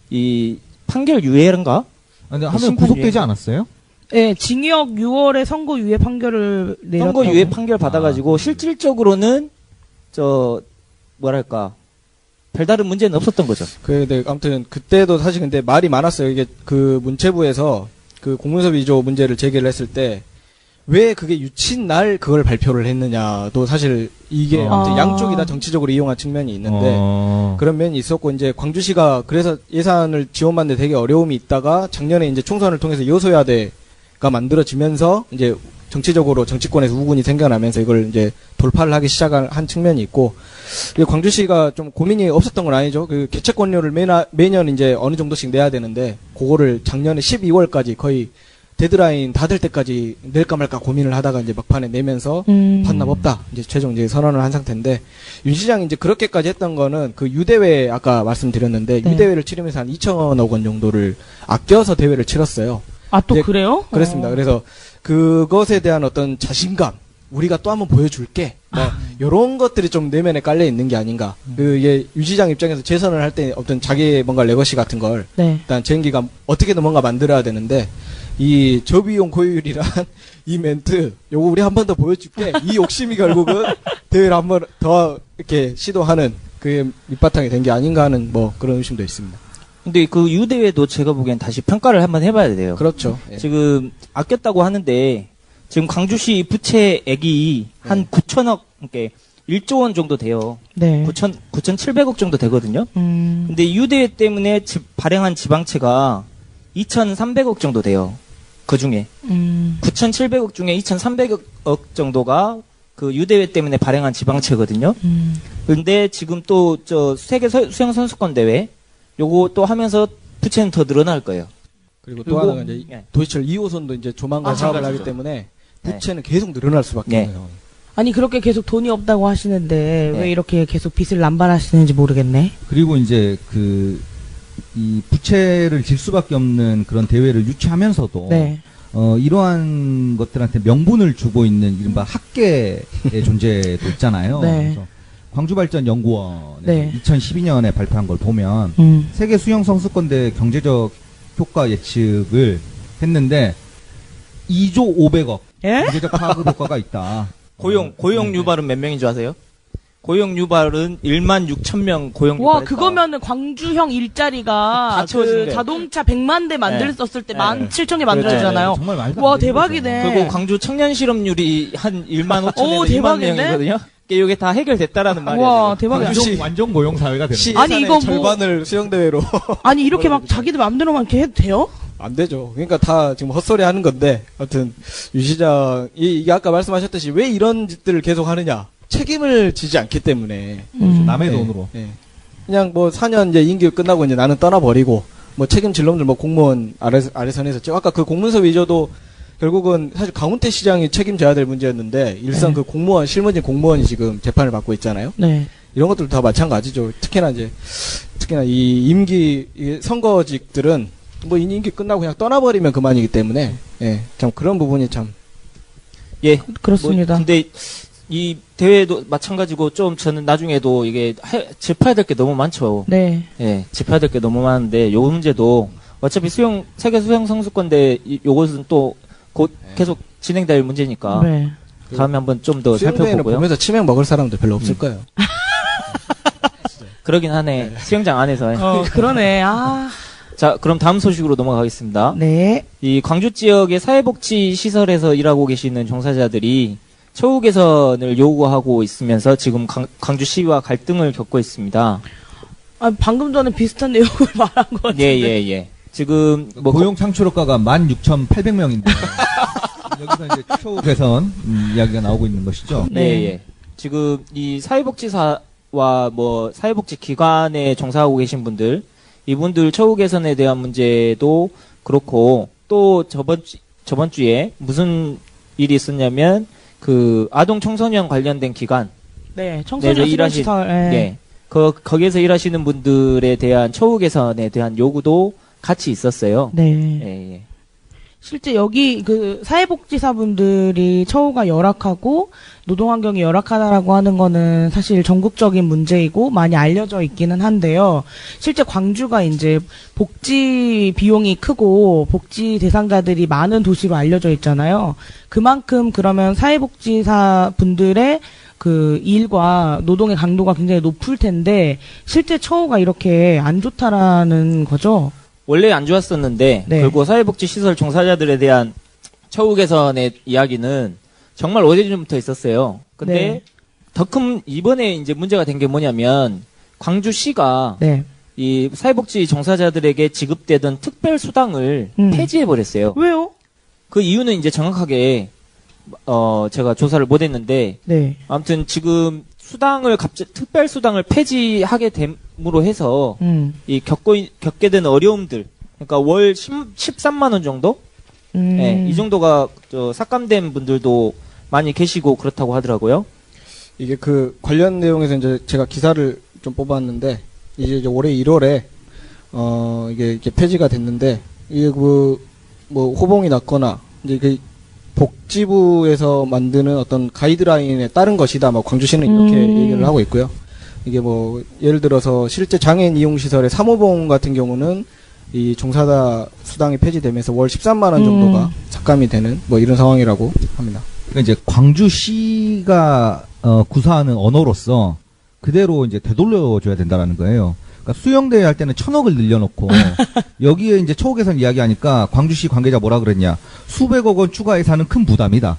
이 판결 유예인가? 근데 하면 심판 구속되지 유예. 않았어요? 네, 징역 6월에 선고 유예 판결을 내렸다고. 선거 유예 판결 받아가지고 실질적으로는 뭐랄까 별다른 문제는 없었던 거죠. 근데 아무튼 그때도 사실 근데 말이 많았어요. 이게 그 문체부에서 그 공문서 위조 문제를 제기를 했을 때 왜 그게 유친 날 그걸 발표를 했느냐도 사실 이게 아. 양쪽이 다 정치적으로 이용한 측면이 있는데 그런 면이 있었고 이제 광주시가 그래서 예산을 지원받는데 되게 어려움이 있다가 작년에 이제 총선을 통해서 여소야대가 만들어지면서 이제 정치적으로 정치권에서 우군이 생겨나면서 이걸 이제 돌파를 하기 시작한 측면이 있고 광주시가 좀 고민이 없었던 건 아니죠. 그 개최권료를 매년 이제 어느 정도씩 내야 되는데 그거를 작년에 12월까지 거의 데드라인 다 될 때까지 낼까 말까 고민을 하다가 이제 막판에 내면서 반납 없다. 이제 최종 이제 선언을 한 상태인데 윤 시장이 이제 그렇게까지 했던 거는 그 유대회 아까 말씀드렸는데 네. 유대회를 치르면서 한 2천억 원 정도를 아껴서 대회를 치렀어요. 아, 또 이제 그래요? 그렇습니다. 그래서 그것에 대한 어떤 자신감 우리가 또 한번 보여줄게. 뭐 이런 것들이 좀 내면에 깔려 있는 게 아닌가. 그게 윤 시장 입장에서 재선을 할 때 어떤 자기의 뭔가 레거시 같은 걸 네. 일단 쟁기가 어떻게든 뭔가 만들어야 되는데 이 저비용 고효율이란 이 멘트 요거 우리 한 번 더 보여줄게. 이 욕심이 결국은 대회를 한 번 더 이렇게 시도하는 그 밑바탕이 된 게 아닌가 하는 뭐 그런 의심도 있습니다. 근데 그 유대회도 제가 보기엔 다시 평가를 한번 해봐야 돼요. 그렇죠. 예. 지금 아꼈다고 하는데 지금 광주시 부채액이 한 9천억, 그러니까 1조 원 정도 돼요. 네. 9,700억 정도 되거든요. 근데 유대회 때문에 발행한 지방채가 2,300억 정도 돼요. 그 중에 9,700억 중에 2,300억 정도가 그 유대회 때문에 발행한 지방채거든요. 근데 지금 또 저 세계 수영 선수권 대회 요거 또 하면서 부채는 더 늘어날 거예요. 그리고 또 하나가 이제 예. 도시철 2호선도 이제 조만간 사업을 하기 때문에 네. 부채는 계속 늘어날 수밖에 네. 없네요. 아니, 그렇게 계속 돈이 없다고 하시는데, 네. 왜 이렇게 계속 빚을 남발하시는지 모르겠네. 그리고 이제 이 부채를 질 수밖에 없는 그런 대회를 유치하면서도 네. 이러한 것들한테 명분을 주고 있는 이른바 학계의 존재도 있잖아요. 네. 그래서 광주발전연구원에 네. 2012년에 발표한 걸 보면 세계 수영 선수권대 경제적 효과 예측을 했는데 2조 500억 예? 경제적 파급 효과가 있다. 고용 유발은 몇 명인 줄 아세요? 고용 유발은 1만 6천 명 고용 유발. 와, 그거면은 광주형 일자리가 다 채워진 그 거예요. 자동차 100만 대 만들었을 때 네. 17,000개 만들어지잖아요. 정말 말도 안 와, 되는 대박이네. 그리고 광주 청년 실업률이 한 1만 5천에서 오, 2만 대박인데? 명이거든요. 이게 다 해결됐다라는 말이에요. 와, 지금. 대박이야. 광주시- 완전 고용 사회가 되는 시 거예요. 아니, 예산의 이거 뭐- 절반을 수영대회로 아니, 이렇게 막 자기들 마음대로만 이렇게 해도 돼요? 안 되죠. 그러니까 다 지금 헛소리 하는 건데, 아무튼, 윤 시장, 이게 아까 말씀하셨듯이 왜 이런 짓들을 계속 하느냐. 책임을 지지 않기 때문에. 남의 예, 돈으로. 예. 그냥 뭐 4년 이제 임기 끝나고 이제 나는 떠나버리고, 뭐 책임질 놈들 뭐 공무원 아래선에서 찍고, 아까 그 공문서 위조도 결국은 사실 강훈태 시장이 책임져야 될 문제였는데, 일선 네. 그 공무원, 실무진 공무원이 지금 재판을 받고 있잖아요. 네. 이런 것들도 다 마찬가지죠. 특히나 이 임기, 이 선거직들은 뭐 이 임기 끝나고 그냥 떠나버리면 그만이기 때문에, 예, 참 그런 부분이 참. 예. 그렇습니다. 근데 이 대회도 마찬가지고 좀 저는 나중에도 이게 짚어야 될 게 너무 많죠. 네. 예, 짚어야 될 게 너무 많은데 요 문제도 어차피 세계 수영 선수권대 요것은 또 곧 계속 진행될 문제니까 네. 다음에 한번 좀 더 수영대회는 살펴보고요. 보면서 치맥 먹을 사람들 별로 없을 거예요. 그러긴 하네. 수영장 안에서. 그러네. 아. 자, 그럼 다음 소식으로 넘어가겠습니다. 네. 이 광주 지역의 사회복지 시설에서 일하고 계시는 종사자들이 처우 개선을 요구하고 있으면서 지금 광주시와 갈등을 겪고 있습니다. 아, 방금 전에 비슷한 내용을 말한 것 같은데. 예, 예, 예. 지금 뭐 고용 창출효과가 16,800명인데 여기서 이제 처우 개선 이야기가 나오고 있는 것이죠. 예, 예. 지금 이 사회복지사와 뭐 사회복지 기관에 종사하고 계신 분들, 이분들 처우 개선에 대한 문제도 그렇고 또 저번 주에 무슨 일이 있었냐면 그 아동 청소년 관련된 기관 네. 청소년 네, 수련시설. 예. 거기에서 일하시는 분들에 대한 처우 개선에 대한 요구도 같이 있었어요. 네. 예, 예. 실제 여기 그 사회복지사분들이 처우가 열악하고 노동환경이 열악하다라고 하는 거는 사실 전국적인 문제이고 많이 알려져 있기는 한데요. 실제 광주가 이제 복지 비용이 크고 복지 대상자들이 많은 도시로 알려져 있잖아요. 그만큼 그러면 사회복지사 분들의 그 일과 노동의 강도가 굉장히 높을 텐데 실제 처우가 이렇게 안 좋다라는 거죠. 원래 안 좋았었는데 네. 결국 사회복지 시설 종사자들에 대한 처우 개선의 이야기는 정말 오래전부터 있었어요. 근데 네. 더 큰 이번에 이제 문제가 된 게 뭐냐면 광주시가 네. 이 사회복지 종사자들에게 지급되던 특별 수당을 폐지해 버렸어요. 왜요? 그 이유는 이제 정확하게 제가 조사를 못 했는데 네. 아무튼 지금 수당을 특별 수당을 폐지하게 됨으로 해서 이 겪게 되는 어려움들 그러니까 월 13만 원 정도? 네, 이 정도가 삭감된 분들도 많이 계시고 그렇다고 하더라고요. 이게 그 관련 내용에서 이제 제가 기사를 좀 뽑았는데 이제 올해 1월에 이게 폐지가 됐는데 이게 뭐 호봉이 났거나 이제 그 복지부에서 만드는 어떤 가이드라인에 따른 것이다. 뭐 광주시는 이렇게 얘기를 하고 있고요. 이게 뭐 예를 들어서 실제 장애인 이용 시설의 사모봉 같은 경우는 이 종사자 수당이 폐지되면서 월 13만 원 정도가 삭감이 되는 뭐 이런 상황이라고 합니다. 그러니까 이제 광주시가 구사하는 언어로서 그대로 이제 되돌려줘야 된다라는 거예요. 그러니까 수영대회 할 때는 1,000억을 늘려놓고 여기에 이제 처우 개선 이야기하니까 광주시 관계자 뭐라 그랬냐? 수백억 원 추가해서 하는 큰 부담이다.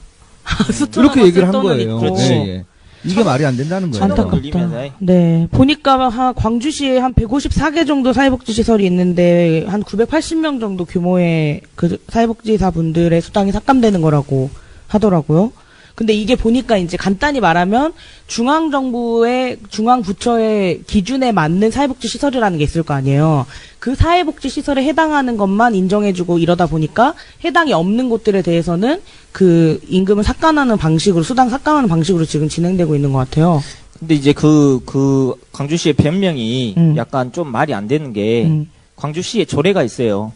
이렇게 얘기를 한 거예요. 그렇지. 예, 예. 이게 말이 안 된다는 거예요. 안타깝다. 네. 보니까 광주시에 한 154개 정도 사회복지시설이 있는데 한 980명 정도 규모의 그 사회복지사 분들의 수당이 삭감되는 거라고 하더라고요. 근데 이게 보니까 이제 간단히 말하면 중앙정부의 중앙부처의 기준에 맞는 사회복지 시설이라는 게 있을 거 아니에요. 그 사회복지 시설에 해당하는 것만 인정해주고 이러다 보니까 해당이 없는 곳들에 대해서는 그 임금을 삭감하는 방식으로 수당 삭감하는 방식으로 지금 진행되고 있는 것 같아요. 근데 이제 그 광주시의 변명이 약간 좀 말이 안 되는 게 광주시에 조례가 있어요.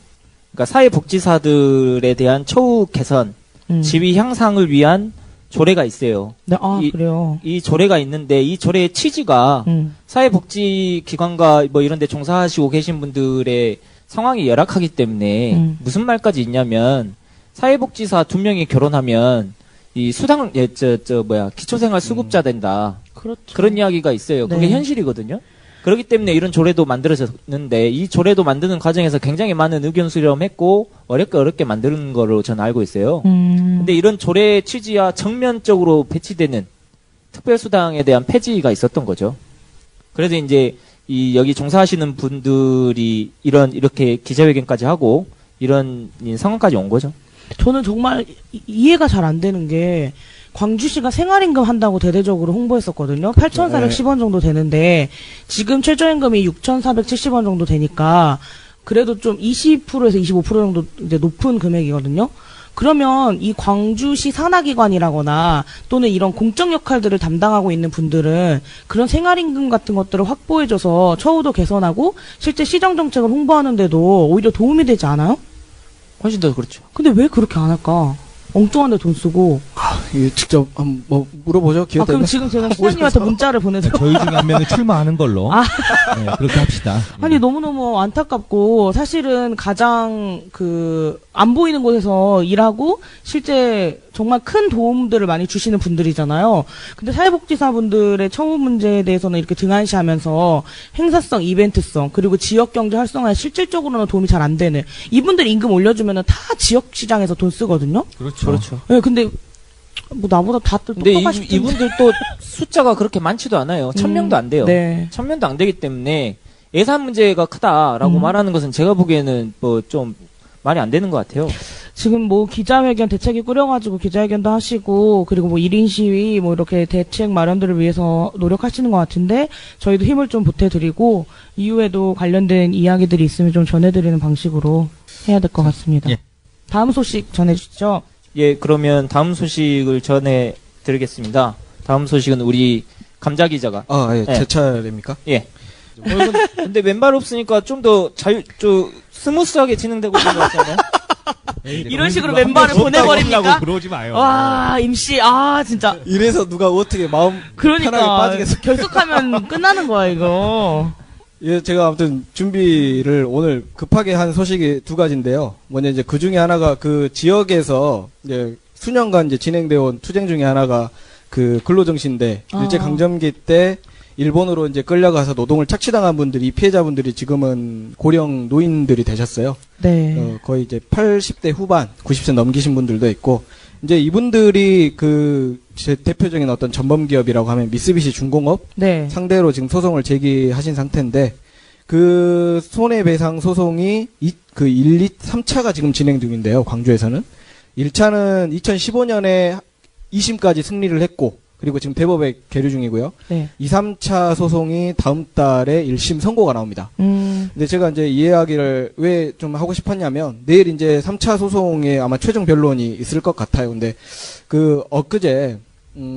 그러니까 사회복지사들에 대한 처우 개선, 지위 향상을 위한 조례가 있어요. 네, 그래요. 이 조례가 있는데 이 조례의 취지가 사회복지기관과 뭐 이런 데 종사하시고 계신 분들의 상황이 열악하기 때문에 무슨 말까지 있냐면 사회복지사 2명이 결혼하면 이 수당 기초생활 수급자 된다. 그렇죠. 그런 이야기가 있어요. 그게 네. 현실이거든요. 그렇기 때문에 이런 조례도 만들어졌는데 이 조례도 만드는 과정에서 굉장히 많은 의견 수렴했고 어렵게 만드는 거로 저는 알고 있어요. 근데 이런 조례 취지와 정면적으로 배치되는 특별수당에 대한 폐지가 있었던 거죠. 그래서 이제 여기 종사하시는 분들이 이렇게 기자회견까지 하고 이런 상황까지 온 거죠. 저는 정말 이해가 잘 안 되는 게 광주시가 생활임금 한다고 대대적으로 홍보했었거든요. 8,410원 정도 되는데 지금 최저임금이 6,470원 정도 되니까 그래도 좀 20%에서 25% 정도 이제 높은 금액이거든요. 그러면 이 광주시 산하기관이라거나 또는 이런 공적 역할들을 담당하고 있는 분들은 그런 생활임금 같은 것들을 확보해줘서 처우도 개선하고 실제 시정정책을 홍보하는데도 오히려 도움이 되지 않아요? 훨씬 더 그렇죠. 근데 왜 그렇게 안 할까? 엉뚱한 데 돈 쓰고. 이거 직접 한번 뭐 물어보죠. 기회 그럼 되면. 지금 제가 시장님한테 문자를 보내서. 저희 중에 한 명이 출마하는 걸로 네, 그렇게 합시다. 아니 너무너무 안타깝고 사실은 가장 안 보이는 곳에서 일하고 실제 정말 큰 도움들을 많이 주시는 분들이잖아요. 근데 사회복지사분들의 처우 문제에 대해서는 이렇게 등한시하면서 행사성, 이벤트성 그리고 지역경제 활성화에 실질적으로는 도움이 잘 안 되는 이분들 임금 올려주면은 다 지역시장에서 돈 쓰거든요. 그렇죠. 네, 근데 뭐 나보다 다들 근데 똑똑하실 텐데. 이분들 또 숫자가 그렇게 많지도 않아요. 1,000명도 안 돼요. 네. 1,000명도 안 되기 때문에 예산 문제가 크다라고 말하는 것은 제가 보기에는 뭐 좀 말이 안 되는 것 같아요. 지금 뭐 기자회견 대책이 꾸려가지고 기자회견도 하시고 그리고 뭐 1인 시위 뭐 이렇게 대책 마련들을 위해서 노력하시는 것 같은데 저희도 힘을 좀 보태드리고 이후에도 관련된 이야기들이 있으면 좀 전해드리는 방식으로 해야 될 것 같습니다. 예. 다음 소식 전해주시죠. 예, 그러면 다음 소식을 전해드리겠습니다. 다음 소식은 우리 감자 기자가. 예. 예. 제 차례입니까? 예. 근데 맨발 없으니까 좀 더 스무스하게 진행되고 있는 것 같지 않아요? 이런 식으로 맨발을 보내버립니까? 그러지 마요. 와 임씨 진짜 이래서 누가 어떻게 마음 편하게 그러니까 빠지겠어요. 결석하면 끝나는 거야 이거. 예, 제가 아무튼 준비를 오늘 급하게 한 소식이 2가지인데요. 뭐냐 이제 그 중에 하나가 그 지역에서 이제 수년간 이제 진행되어 온 투쟁 중에 하나가 그 근로정신대 일제강점기 때 일본으로 이제 끌려가서 노동을 착취당한 분들이, 피해자분들이 지금은 고령 노인들이 되셨어요. 네. 거의 이제 80대 후반, 90세 넘기신 분들도 있고, 이제 이분들이 제 대표적인 어떤 전범 기업이라고 하면 미쓰비시 중공업 네. 상대로 지금 소송을 제기하신 상태인데, 그 손해배상 소송이 1, 2, 3차가 지금 진행 중인데요. 광주에서는 1차는 2015년에 2심까지 승리를 했고, 그리고 지금 대법에 계류 중이고요. 네. 2, 3차 소송이 다음 달에 1심 선고가 나옵니다. 근데 제가 이제 이 이야기를 왜 좀 하고 싶었냐면, 내일 이제 3차 소송에 아마 최종 변론이 있을 것 같아요. 근데 엊그제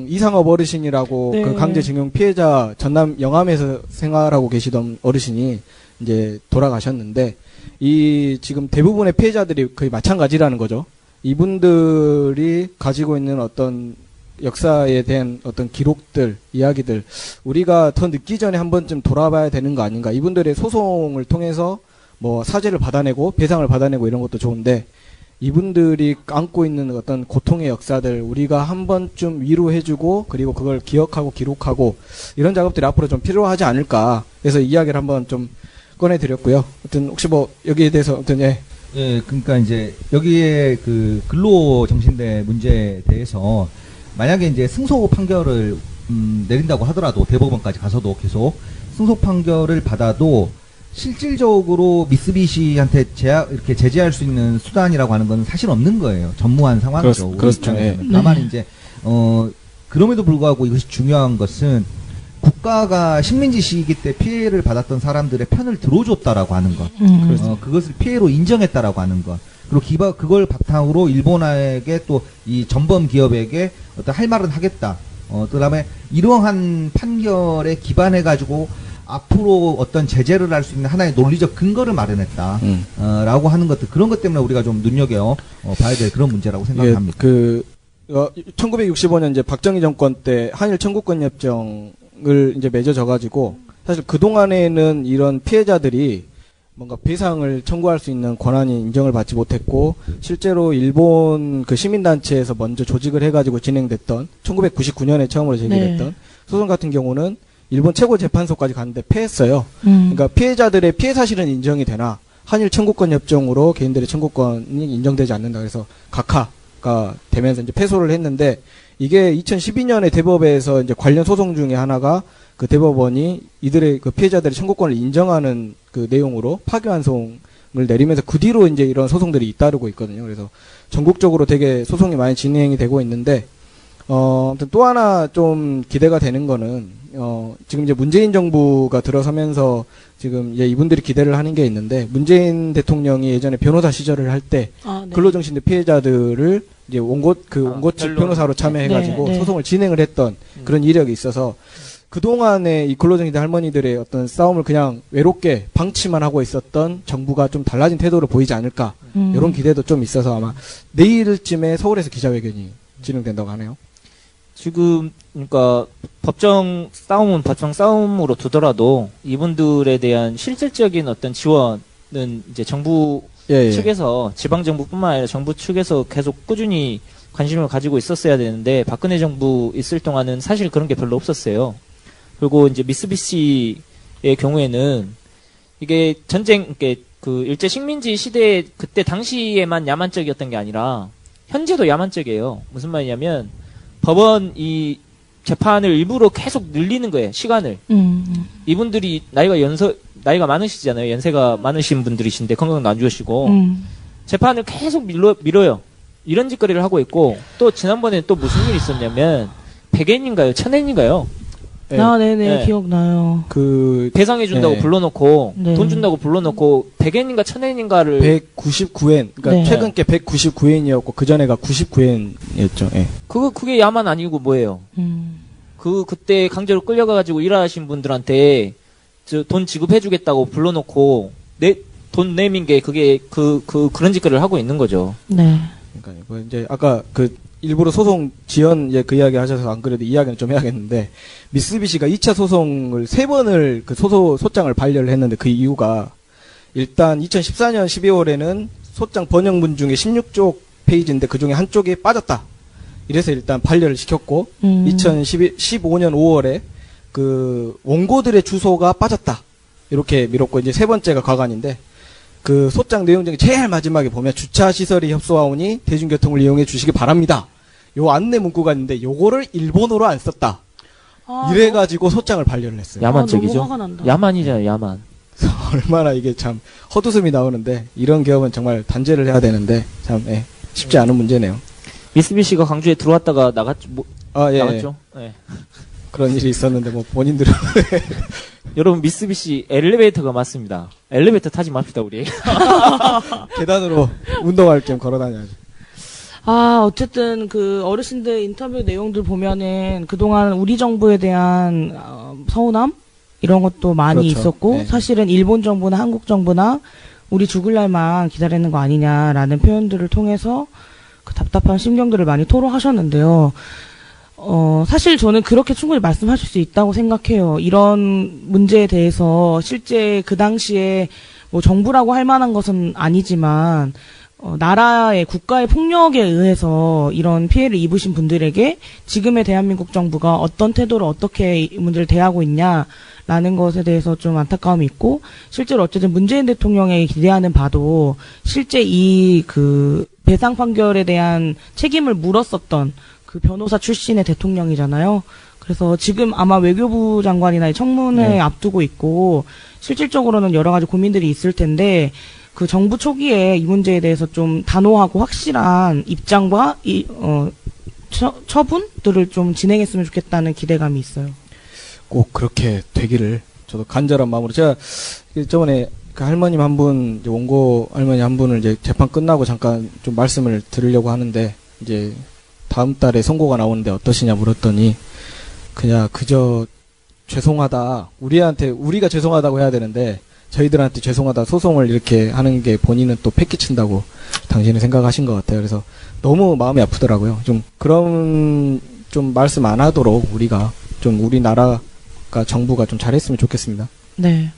이상업 어르신이라고 네. 그 강제징용 피해자 전남 영암에서 생활하고 계시던 어르신이 이제 돌아가셨는데, 이 지금 대부분의 피해자들이 거의 마찬가지라는 거죠. 이분들이 가지고 있는 어떤 역사에 대한 어떤 기록들, 이야기들, 우리가 더 늦기 전에 한 번쯤 돌아봐야 되는 거 아닌가. 이분들의 소송을 통해서 뭐 사죄를 받아내고 배상을 받아내고 이런 것도 좋은데, 이분들이 안고 있는 어떤 고통의 역사들 우리가 한 번쯤 위로해주고, 그리고 그걸 기억하고 기록하고, 이런 작업들이 앞으로 좀 필요하지 않을까. 그래서 이야기를 한번 좀 꺼내드렸고요. 하여튼 혹시 뭐 여기에 대해서 어떤 예, 그러니까 이제 여기에 그 근로정신대 문제에 대해서 만약에 이제 승소 판결을 내린다고 하더라도, 대법원까지 가서도 계속 승소 판결을 받아도 실질적으로 미쓰비시한테 이렇게 제재할 수 있는 수단이라고 하는 건 사실 없는 거예요. 전무한 상황이죠. 그렇죠. 예. 다만 이제 그럼에도 불구하고 이것이 중요한 것은 국가가 식민지 시기 때 피해를 받았던 사람들의 편을 들어줬다라고 하는 것, 그것을 피해로 인정했다라고 하는 것, 그리고 그걸 바탕으로 일본에게 또 이 전범 기업에게 어떤 할 말은 하겠다. 그다음에 이러한 판결에 기반해가지고 앞으로 어떤 제재를 할 수 있는 하나의 논리적 근거를 마련했다. 라고 하는 것들, 그런 것 때문에 우리가 좀 눈여겨 봐야 될 그런 문제라고 생각합니다. 1965년 이제 박정희 정권 때 한일 청구권 협정을 이제 맺어져가지고, 사실 그 동안에는 이런 피해자들이 뭔가 배상을 청구할 수 있는 권한이 인정을 받지 못했고, 실제로 일본 그 시민단체에서 먼저 조직을 해가지고 진행됐던 1999년에 처음으로 제기됐던 네. 소송 같은 경우는 일본 최고재판소까지 갔는데 패했어요. 그러니까 피해자들의 피해 사실은 인정이 되나 한일 청구권 협정으로 개인들의 청구권이 인정되지 않는다. 그래서 각하가 되면서 이제 패소를 했는데, 이게 2012년에 대법에서 이제 관련 소송 중에 하나가 그 대법원이 이들의 그 피해자들의 청구권을 인정하는 그 내용으로 파기환송을 내리면서 그 뒤로 이제 이런 소송들이 잇따르고 있거든요. 그래서 전국적으로 되게 소송이 많이 진행이 되고 있는데, 아무튼 또 하나 좀 기대가 되는 거는, 지금 이제 문재인 정부가 들어서면서 지금 이제 이분들이 기대를 하는 게 있는데, 문재인 대통령이 예전에 변호사 시절을 할 때 네. 근로정신대 피해자들을 이제 원고 측 변호사로 참여해가지고 네. 소송을 진행을 했던 그런 이력이 있어서, 그동안의 이 근로정신대 할머니들의 어떤 싸움을 그냥 외롭게 방치만 하고 있었던 정부가 좀 달라진 태도를 보이지 않을까, 이런 기대도 좀 있어서 아마 내일쯤에 서울에서 기자회견이 진행된다고 하네요. 지금 그러니까 법정 싸움으로 두더라도 이분들에 대한 실질적인 어떤 지원은 이제 정부 측에서, 지방 정부뿐만 아니라 정부 측에서 계속 꾸준히 관심을 가지고 있었어야 되는데, 박근혜 정부 있을 동안은 사실 그런 게 별로 없었어요. 그리고 이제 미쓰비시의 경우에는 이게 그 일제 식민지 시대 그때 당시에만 야만적이었던 게 아니라 현재도 야만적이에요. 무슨 말이냐면, 법원 이 재판을 일부러 계속 늘리는 거예요, 시간을. 이분들이 나이가 많으시잖아요. 연세가 많으신 분들이신데 건강도 안 좋으시고, 재판을 계속 밀어요. 이런 짓거리를 하고 있고, 또 지난번에 또 무슨 일이 있었냐면, 100엔인가요? 1000엔인가요? 네네, 네. 기억나요. 배상해준다고 네. 불러놓고, 네. 돈 준다고 불러놓고, 100엔인가 1000엔인가를. 199엔, 그러니까 네. 최근 게 199엔이었고, 그 전에가 99엔이었죠. 예. 그게 야만 아니고 뭐예요? 그때 강제로 끌려가가지고 일하신 분들한테, 돈 지급해주겠다고 불러놓고, 돈 내민 게 그런 짓거리를 하고 있는 거죠. 네. 그러니까 뭐 이제 아까 일부러 소송 지연 그 이야기 하셔서 안 그래도 이야기는 좀 해야겠는데, 미쓰비시가 2차 소송을 3번을 소장을 반려를 했는데, 그 이유가 일단 2014년 12월에는 소장 번역문 중에 16쪽 페이지인데 그 중에 한쪽이 빠졌다. 이래서 일단 반려를 시켰고, 2015년 5월에 그 원고들의 주소가 빠졌다. 이렇게 밀었고 이제 세 번째가 과관인데 그 소장 내용 중에 제일 마지막에 보면 주차 시설이 협소하오니 대중교통을 이용해 주시기 바랍니다. 요 안내 문구가 있는데 요거를 일본어로 안 썼다. 이래가지고 소장을 반려를 했어요. 야만적이죠. 너무 화가 난다. 야만이잖아요, 야만. 얼마나 이게 참 헛웃음이 나오는데 이런 기업은 정말 단죄를 해야 되는데 참 쉽지 않은 문제네요. 미쓰비시가 광주에 들어왔다가 예. 나갔죠. 네. 그런 일이 있었는데 뭐 본인들은 여러분 미쓰비시 엘리베이터가 맞습니다. 엘리베이터 타지 맙시다 우리. 계단으로 운동할 겸 걸어다녀야지. 어쨌든 그 어르신들 인터뷰 내용들 보면은 그동안 우리 정부에 대한 서운함 이런 것도 많이 그렇죠. 있었고 네. 사실은 일본 정부나 한국 정부나 우리 죽을 날만 기다리는 거 아니냐라는 표현들을 통해서 그 답답한 심경들을 많이 토로하셨는데요. 사실 저는 그렇게 충분히 말씀하실 수 있다고 생각해요. 이런 문제에 대해서 실제 그 당시에 뭐 정부라고 할 만한 것은 아니지만 나라의 국가의 폭력에 의해서 이런 피해를 입으신 분들에게 지금의 대한민국 정부가 어떤 태도로 어떻게 이 문제를 대하고 있냐라는 것에 대해서 좀 안타까움이 있고 실제로 어쨌든 문재인 대통령의 기대하는 바도 실제 이 그 배상 판결에 대한 책임을 물었었던 그 변호사 출신의 대통령이잖아요. 그래서 지금 아마 외교부 장관이나 청문회 네. 앞두고 있고 실질적으로는 여러 가지 고민들이 있을 텐데 그 정부 초기에 이 문제에 대해서 좀 단호하고 확실한 입장과 처분들을 좀 진행했으면 좋겠다는 기대감이 있어요. 꼭 그렇게 되기를 저도 간절한 마음으로 제가 저번에 그 할머님 한 분, 원고 할머니 한 분을 이제 재판 끝나고 잠깐 좀 말씀을 드리려고 하는데 이제 다음 달에 선고가 나오는데 어떠시냐 물었더니 그냥 그저 죄송하다 우리가 죄송하다고 해야 되는데 저희들한테 죄송하다 소송을 이렇게 하는 게 본인은 또 패기친다고 당신은 생각하신 것 같아요. 그래서 너무 마음이 아프더라고요. 좀 그런 좀 말씀 안 하도록 우리가 좀 우리나라가 정부가 좀 잘했으면 좋겠습니다. 네.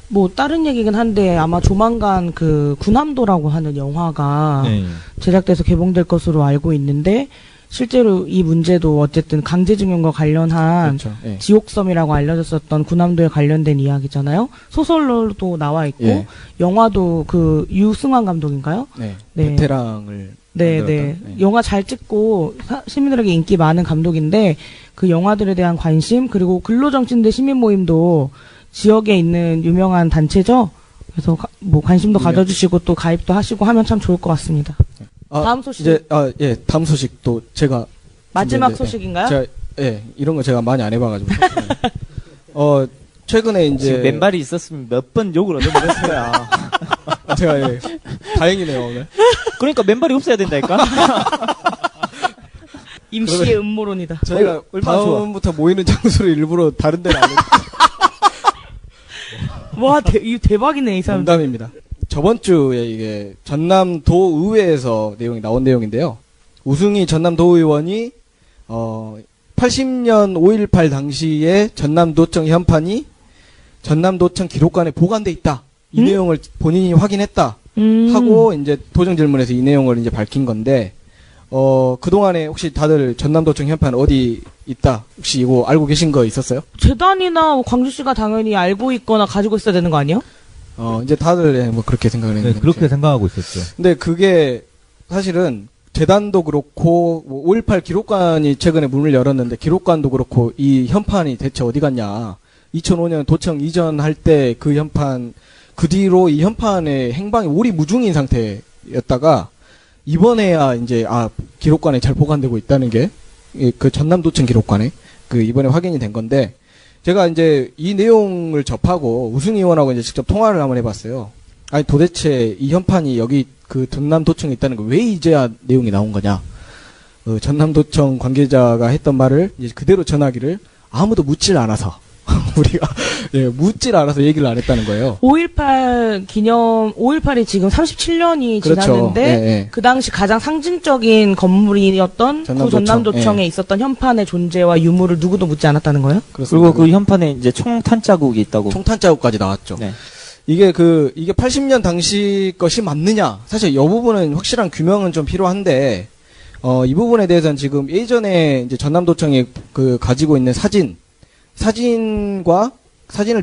뭐 다른 얘기긴 한데 아마 조만간 그 군함도라고 하는 영화가 네. 제작돼서 개봉될 것으로 알고 있는데 실제로 이 문제도 어쨌든 강제징용과 관련한 그렇죠. 예. 지옥섬이라고 알려졌었던 군함도에 관련된 이야기잖아요. 소설로도 나와 있고 예. 영화도 그 유승환 감독인가요? 네. 네. 베테랑을 네, 만들었던, 네. 네. 영화 잘 찍고 시민들에게 인기 많은 감독인데 그 영화들에 대한 관심 그리고 근로정신대 시민 모임도 지역에 있는 유명한 단체죠. 그래서 뭐 관심도 가져주시고 또 가입도 하시고 하면 참 좋을 것 같습니다. 다음 소식. 이제 다음 소식도 제가 마지막 준비했는데, 소식인가요? 제가 이런 거 제가 많이 안 해봐가지고 최근에 이제 지금 맨발이 있었으면 몇 번 욕을 얻어먹었을 거야. 제가 다행이네요 오늘. 그러니까 맨발이 없어야 된다니까. 임시의 음모론이다. 저희가 얼마나 좋아. 다음부터 모이는 장소를 일부러 다른 데는 안 해요. 와, 이 대박이네, 이 사람. 농담입니다. 저번 주에 이게 전남도의회에서 내용이 나온 내용인데요. 우승희 전남도의원이 80년 5.18 당시에 전남도청 현판이 전남도청 기록관에 보관돼 있다. 이 내용을 본인이 확인했다. 하고 이제 도정 질문에서 이 내용을 이제 밝힌 건데 그동안에 혹시 다들 전남도청 현판 어디 있다? 혹시 이거 알고 계신 거 있었어요? 재단이나 광주시가 당연히 알고 있거나 가지고 있어야 되는 거 아니에요? 이제 다들 뭐 그렇게 생각을 네, 했는데. 그렇게 생각하고 있었죠. 근데 그게 사실은 재단도 그렇고 5.18 기록관이 최근에 문을 열었는데 기록관도 그렇고 이 현판이 대체 어디 갔냐. 2005년 도청 이전할 때 그 현판 그 뒤로 이 현판의 행방이 오리무중인 상태였다가 이번에야 이제 기록관에 잘 보관되고 있다는 게 그 전남도청 기록관에 그 이번에 확인이 된 건데 제가 이제 이 내용을 접하고 우승희 의원하고 이제 직접 통화를 한번 해봤어요. 아니 도대체 이 현판이 여기 그 전남도청에 있다는 거 왜 이제야 내용이 나온 거냐? 전남도청 관계자가 했던 말을 이제 그대로 전하기를 아무도 묻질 않아서 우리가 묻질 않아서 얘기를 안 했다는 거예요. 5.18이 지금 37년이 그렇죠. 지났는데 예. 그 당시 가장 상징적인 건물이었던 그 전남도청에 예. 있었던 현판의 존재와 유무를 누구도 묻지 않았다는 거예요? 그리고 그 현판에 이제 총탄 자국이 있다고. 총탄 자국까지 나왔죠. 네. 이게 80년 당시 것이 맞느냐? 사실 이 부분은 확실한 규명은 좀 필요한데, 이 부분에 대해서는 지금 예전에 이제 전남도청이 가지고 있는 사진, 사진을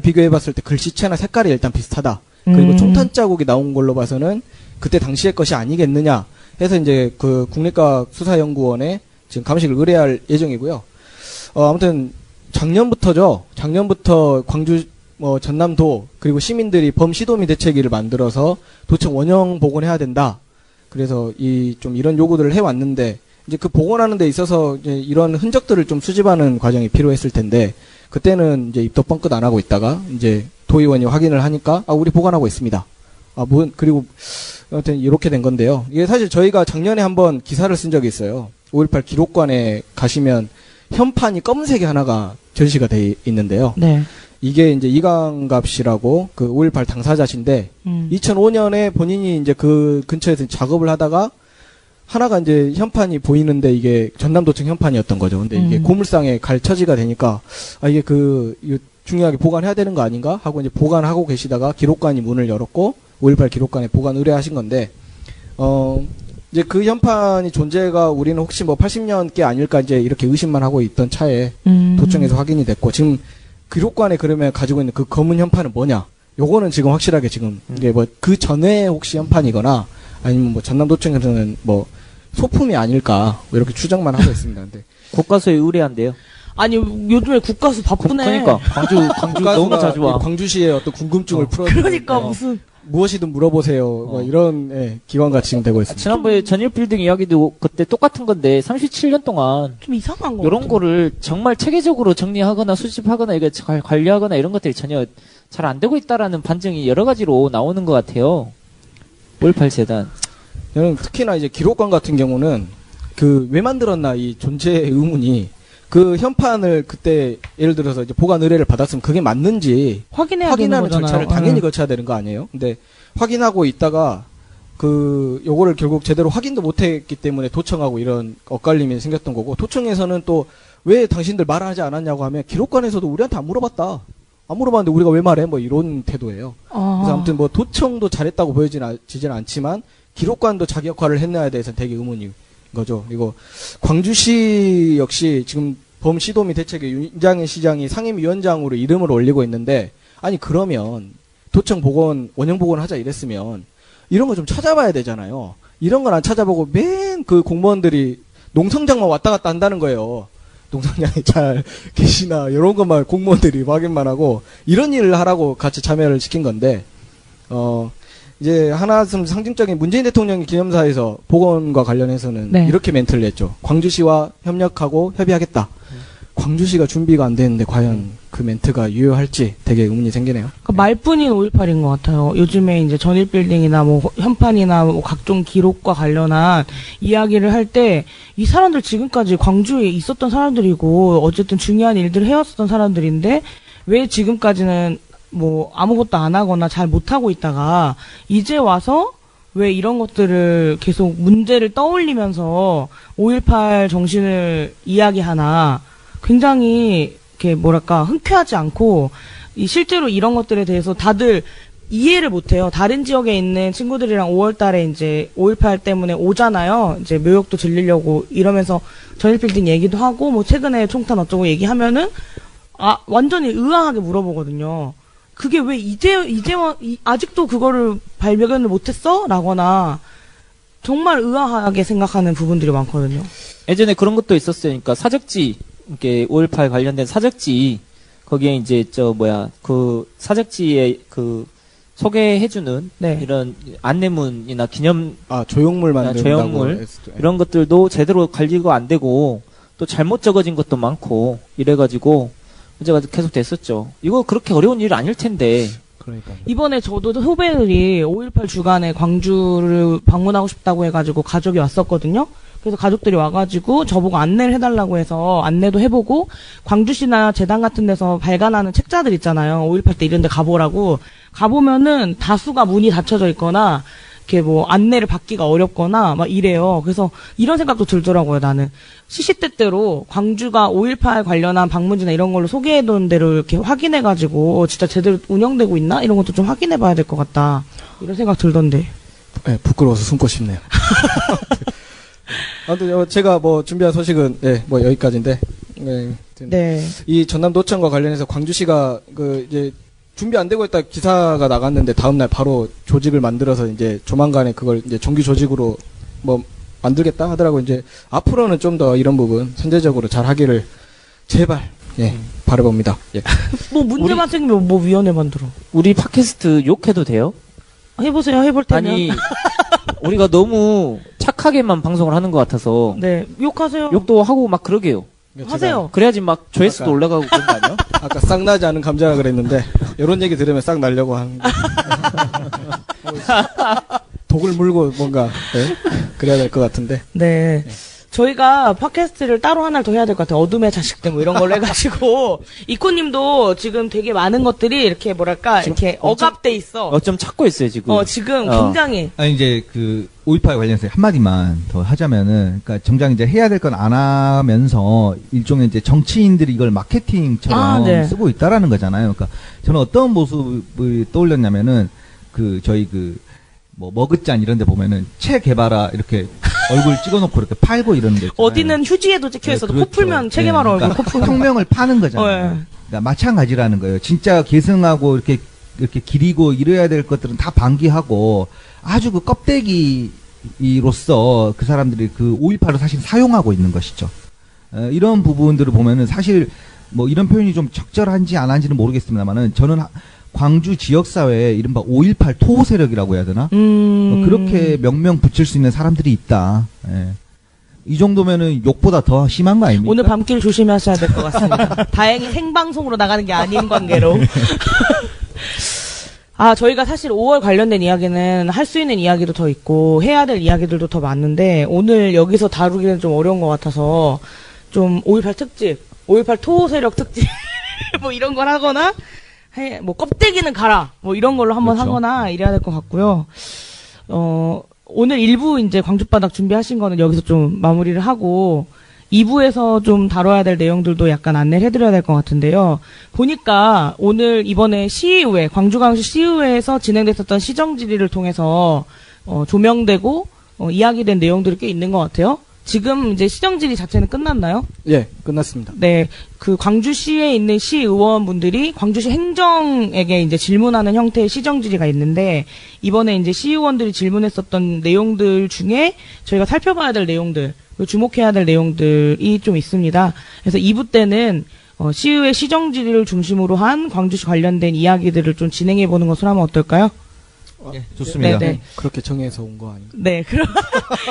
비교해봤을 때 글씨체나 색깔이 일단 비슷하다. 그리고 총탄 자국이 나온 걸로 봐서는 그때 당시의 것이 아니겠느냐 해서 이제 그 국립과학수사연구원에 지금 감식을 의뢰할 예정이고요. 아무튼 작년부터 광주 전남도 그리고 시민들이 범시도미 대책위를 만들어서 도청 원형 복원해야 된다. 그래서 좀 이런 요구들을 해왔는데 이제 그 복원하는 데 있어서 이제 이런 흔적들을 좀 수집하는 과정이 필요했을 텐데 그때는 이제 입도 뻥끗 안 하고 있다가 이제 도의원이 확인을 하니까 우리 보관하고 있습니다. 그리고 아무튼 이렇게 된 건데요. 이게 사실 저희가 작년에 한번 기사를 쓴 적이 있어요. 5.18 기록관에 가시면 현판이 검은색이 하나가 전시가 돼 있는데요. 네. 이게 이제 이강갑 씨라고 그 5.18 당사자신데 2005년에 본인이 이제 그 근처에서 작업을 하다가 하나가 이제 현판이 보이는데 이게 전남도청 현판이었던 거죠. 근데 이게 고물상에 갈 처지가 되니까 이게 이거 중요하게 보관해야 되는 거 아닌가 하고 이제 보관하고 계시다가 기록관이 문을 열었고 5.18 기록관에 보관 의뢰하신 건데 이제 그 현판이 존재가 우리는 혹시 뭐 80년께 아닐까 이제 이렇게 의심만 하고 있던 차에 도청에서 확인이 됐고 지금 기록관에 그러면 가지고 있는 그 검은 현판은 뭐냐? 요거는 지금 확실하게 지금 이게 뭐 그 전에 혹시 현판이거나 아니면 뭐 전남도청에서는 뭐 소품이 아닐까 뭐 이렇게 추정만 하고 있습니다. 근데 국가수에 의뢰한대요. 아니 요즘에 국가수 바쁘네. 그러니까 광주 너무 자주 와. 광주시의 어떤 궁금증을 풀어주는 그러니까 무슨 무엇이든 물어보세요. 뭐 이런 기관과 지금 되고 있습니다. 지난번에 전일빌딩 이야기도 그때 똑같은 건데 37년 동안 좀 이상한 거. 이런 거를 정말 체계적으로 정리하거나 수집하거나 이게 잘 관리하거나 이런 것들이 전혀 잘 안 되고 있다라는 반증이 여러 가지로 나오는 것 같아요. 5.18 재단. 저는 특히나 이제 기록관 같은 경우는 그 왜 만들었나 이 존재의 의문이 그 현판을 그때 예를 들어서 이제 보관 의뢰를 받았으면 그게 맞는지 확인하는 절차를 당연히 거쳐야 되는 거 아니에요? 근데 확인하고 있다가 요거를 결국 제대로 확인도 못했기 때문에 도청하고 이런 엇갈림이 생겼던 거고 도청에서는 또 왜 당신들 말하지 않았냐고 하면 기록관에서도 우리한테 안 물어봤다. 안 물어봤는데 우리가 왜 말해? 뭐 이런 태도예요. 그래서 아무튼 뭐 도청도 잘했다고 보여지지는 않지만 기록관도 자기 역할을 했나에 대해서 되게 의문인 거죠. 그리고 광주시 역시 지금 범시도미 대책위 윤장현 시장이 상임위원장으로 이름을 올리고 있는데 아니 그러면 도청 복원 원형 복원하자 이랬으면 이런 거 좀 찾아봐야 되잖아요. 이런 건 안 찾아보고 맨 그 공무원들이 농성장만 왔다 갔다 한다는 거예요. 농성장에 잘 계시나 이런 것만 공무원들이 확인만 하고 이런 일을 하라고 같이 참여를 시킨 건데 이제 하나 좀 상징적인 문재인 대통령의 기념사에서 복원과 관련해서는 네. 이렇게 멘트를 냈죠. 광주시와 협력하고 협의하겠다. 광주시가 준비가 안 되는데 과연 그 멘트가 유효할지 되게 의문이 생기네요. 그러니까 말뿐인 5.18인 것 같아요. 요즘에 이제 전일빌딩이나 뭐 현판이나 뭐 각종 기록과 관련한 이야기를 할 때 이 사람들 지금까지 광주에 있었던 사람들이고 어쨌든 중요한 일들을 해왔었던 사람들인데 왜 지금까지는 뭐 아무것도 안 하거나 잘 못하고 있다가 이제 와서 왜 이런 것들을 계속 문제를 떠올리면서 5.18 정신을 이야기하나 굉장히 이렇게 뭐랄까 흔쾌하지 않고 실제로 이런 것들에 대해서 다들 이해를 못해요. 다른 지역에 있는 친구들이랑 5월달에 이제 5.18 때문에 오잖아요. 이제 묘역도 들리려고 이러면서 전일빌딩 얘기도 하고 뭐 최근에 총탄 어쩌고 얘기하면은 완전히 의아하게 물어보거든요. 그게 왜 아직도 그거를 발견을 못했어? 라거나 정말 의아하게 생각하는 부분들이 많거든요. 예전에 그런 것도 있었어요. 그러니까 사적지, 이렇게 5.18 관련된 사적지, 거기에 이제 그 사적지에 소개해주는 네. 이런 안내문이나 조형물 만든다고 조형물 이런 것들도 제대로 관리가 안 되고 또 잘못 적어진 것도 많고 이래가지고 문제가 계속 됐었죠. 이거 그렇게 어려운 일 아닐 텐데. 그러니까 이번에 저도 후배들이 5.18 주간에 광주를 방문하고 싶다고 해가지고 가족이 왔었거든요. 그래서 가족들이 와가지고 저보고 안내를 해달라고 해서 안내도 해보고 광주시나 재단 같은 데서 발간하는 책자들 있잖아요. 5.18 때 이런 데 가보면은 다수가 문이 닫혀져 있거나 이렇게 뭐 안내를 받기가 어렵거나 막 이래요. 그래서 이런 생각도 들더라고요. 나는 시시때때로 광주가 5.18 관련한 방문지나 이런 걸로 소개해놓은 대로 이렇게 확인해가지고 진짜 제대로 운영되고 있나 이런 것도 좀 해봐야 될 것 같다. 이런 생각 들던데. 네, 부끄러워서 숨고 싶네요. 아무튼 제가 뭐 준비한 소식은 뭐 여기까지인데 네. 네. 이 전남도청과 관련해서 광주시가 이제 준비 안 되고 있다 기사가 나갔는데 다음날 바로 조직을 만들어서 이제 조만간에 그걸 이제 정규 조직으로 뭐 만들겠다 하더라고. 이제 앞으로는 좀 더 이런 부분 선제적으로 잘 하기를 제발 바라봅니다. 예. 뭐 문제만 생기면 뭐 위원회 만들어. 우리 팟캐스트 욕해도 돼요? 해보세요. 해볼 때면. 아니 우리가 너무 착하게만 방송을 하는 것 같아서 네. 욕하세요. 욕도 하고 막 그러게요. 하세요. 그래야지 막 조회수도 아까- 올라가고 그런 거 아니야? 아까 싹 나지 않은 감자가 그랬는데 이런 얘기 들으면 싹 나려고 하는 거. 독을 물고 뭔가 그래야 될 것 같은데. 네. 저희가 팟캐스트를 따로 하나를 더 해야 될 것 같아요. 어둠의 자식들 뭐 이런 걸로 해가지고 이코님도 지금 되게 많은 것들이 이렇게 뭐랄까 이렇게 억압돼 있어. 좀 찾고 있어요 지금. 지금 어. 굉장히 아니 이제 그 5.18 관련해서 한마디만 더 하자면은, 그러니까 정작 이제 해야 될 건 안 하면서 일종의 이제 정치인들이 이걸 마케팅처럼 네. 쓰고 있다라는 거잖아요. 그러니까 저는 어떤 모습을 떠올렸냐면은 저희 뭐 머그잔 이런 데 보면은 책 개발아 이렇게 얼굴 찍어놓고 이렇게 팔고 이러는 데 있잖아요. 어디는 휴지에도 찍혀 있어도 그렇죠. 코 풀면 책에만 얼굴 그러니까 코 풀면. 혁명을 파는 거잖아요. 네. 그러니까 마찬가지라는 거예요. 진짜 계승하고 이렇게 기리고 이래야 될 것들은 다 방기하고 아주 그 껍데기로서 그 사람들이 그 5.18을 사실 사용하고 있는 것이죠. 이런 부분들을 보면은 사실 뭐 이런 표현이 좀 적절한지 안 한지는 모르겠습니다만은 저는 광주 지역사회에 이른바 5.18 토호 세력이라고 해야 되나? 그렇게 명명 붙일 수 있는 사람들이 있다. 예. 이 정도면은 욕보다 더 심한 거 아닙니까? 오늘 밤길 조심하셔야 될 것 같습니다. 다행히 생방송으로 나가는 게 아닌 관계로. 저희가 사실 5월 관련된 이야기는 할 수 있는 이야기도 더 있고 해야 될 이야기들도 더 많은데 오늘 여기서 다루기는 좀 어려운 것 같아서 좀 5.18 특집, 5.18 토호 세력 특집 뭐 이런 걸 하거나 뭐 껍데기는 가라 뭐 이런 걸로 한번 그렇죠. 하거나 이래야 될 것 같고요. 오늘 1부 이제 광주바닥 준비하신 거는 여기서 좀 마무리를 하고 2부에서 좀 다뤄야 될 내용들도 약간 안내를 해드려야 될 것 같은데요. 보니까 오늘 이번에 시의회, 광주광역시 시의회에서 진행됐었던 시정질의를 통해서 조명되고 이야기된 내용들이 꽤 있는 것 같아요. 지금 이제 시정질의 자체는 끝났나요? 예, 끝났습니다. 네, 그 광주시에 있는 시의원분들이 광주시 행정에게 이제 질문하는 형태의 시정질의가 있는데 이번에 이제 시의원들이 질문했었던 내용들 중에 저희가 살펴봐야 될 내용들, 주목해야 될 내용들이 좀 있습니다. 그래서 2부 때는 시의회 시정질의를 중심으로 한 광주시 관련된 이야기들을 좀 진행해 보는 것으로 하면 어떨까요? 예, 좋습니다. 네. 그렇게 정해서 온 거 아닌가? 네, 그럼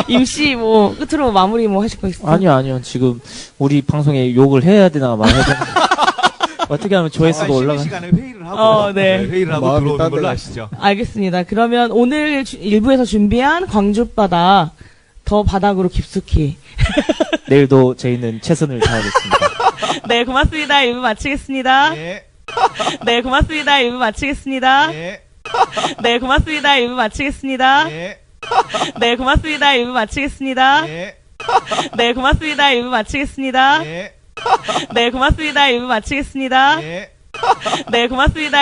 임시 뭐 끝으로 마무리 뭐 하실 거 있어요? 아니요. 지금 우리 방송에 욕을 해야 되나 말아야 되나. 어떻게 하면 조회수가 올라가? 시간에 회의를 하고 네. 회의를 하고 마음이 들어오는 걸로 따뜻해. 아시죠? 알겠습니다. 그러면 오늘 일부에서 준비한 광주바닥 더 바닥으로 깊숙이. 내일도 저희는 최선을 다하겠습니다. 네, 고맙습니다. 1부 마치겠습니다. 예. 네, 고맙습니다. 1부 마치겠습니다. 예. 네, 고맙습니다. 1부 마치겠습니다. 예. 네, 고맙습니다. 1부 마치겠습니다. 예. 네, 고맙습니다. 1부 마치겠습니다. 예. 네, 고맙습니다. 1부 마치겠습니다. 예. 네, 고맙습니다.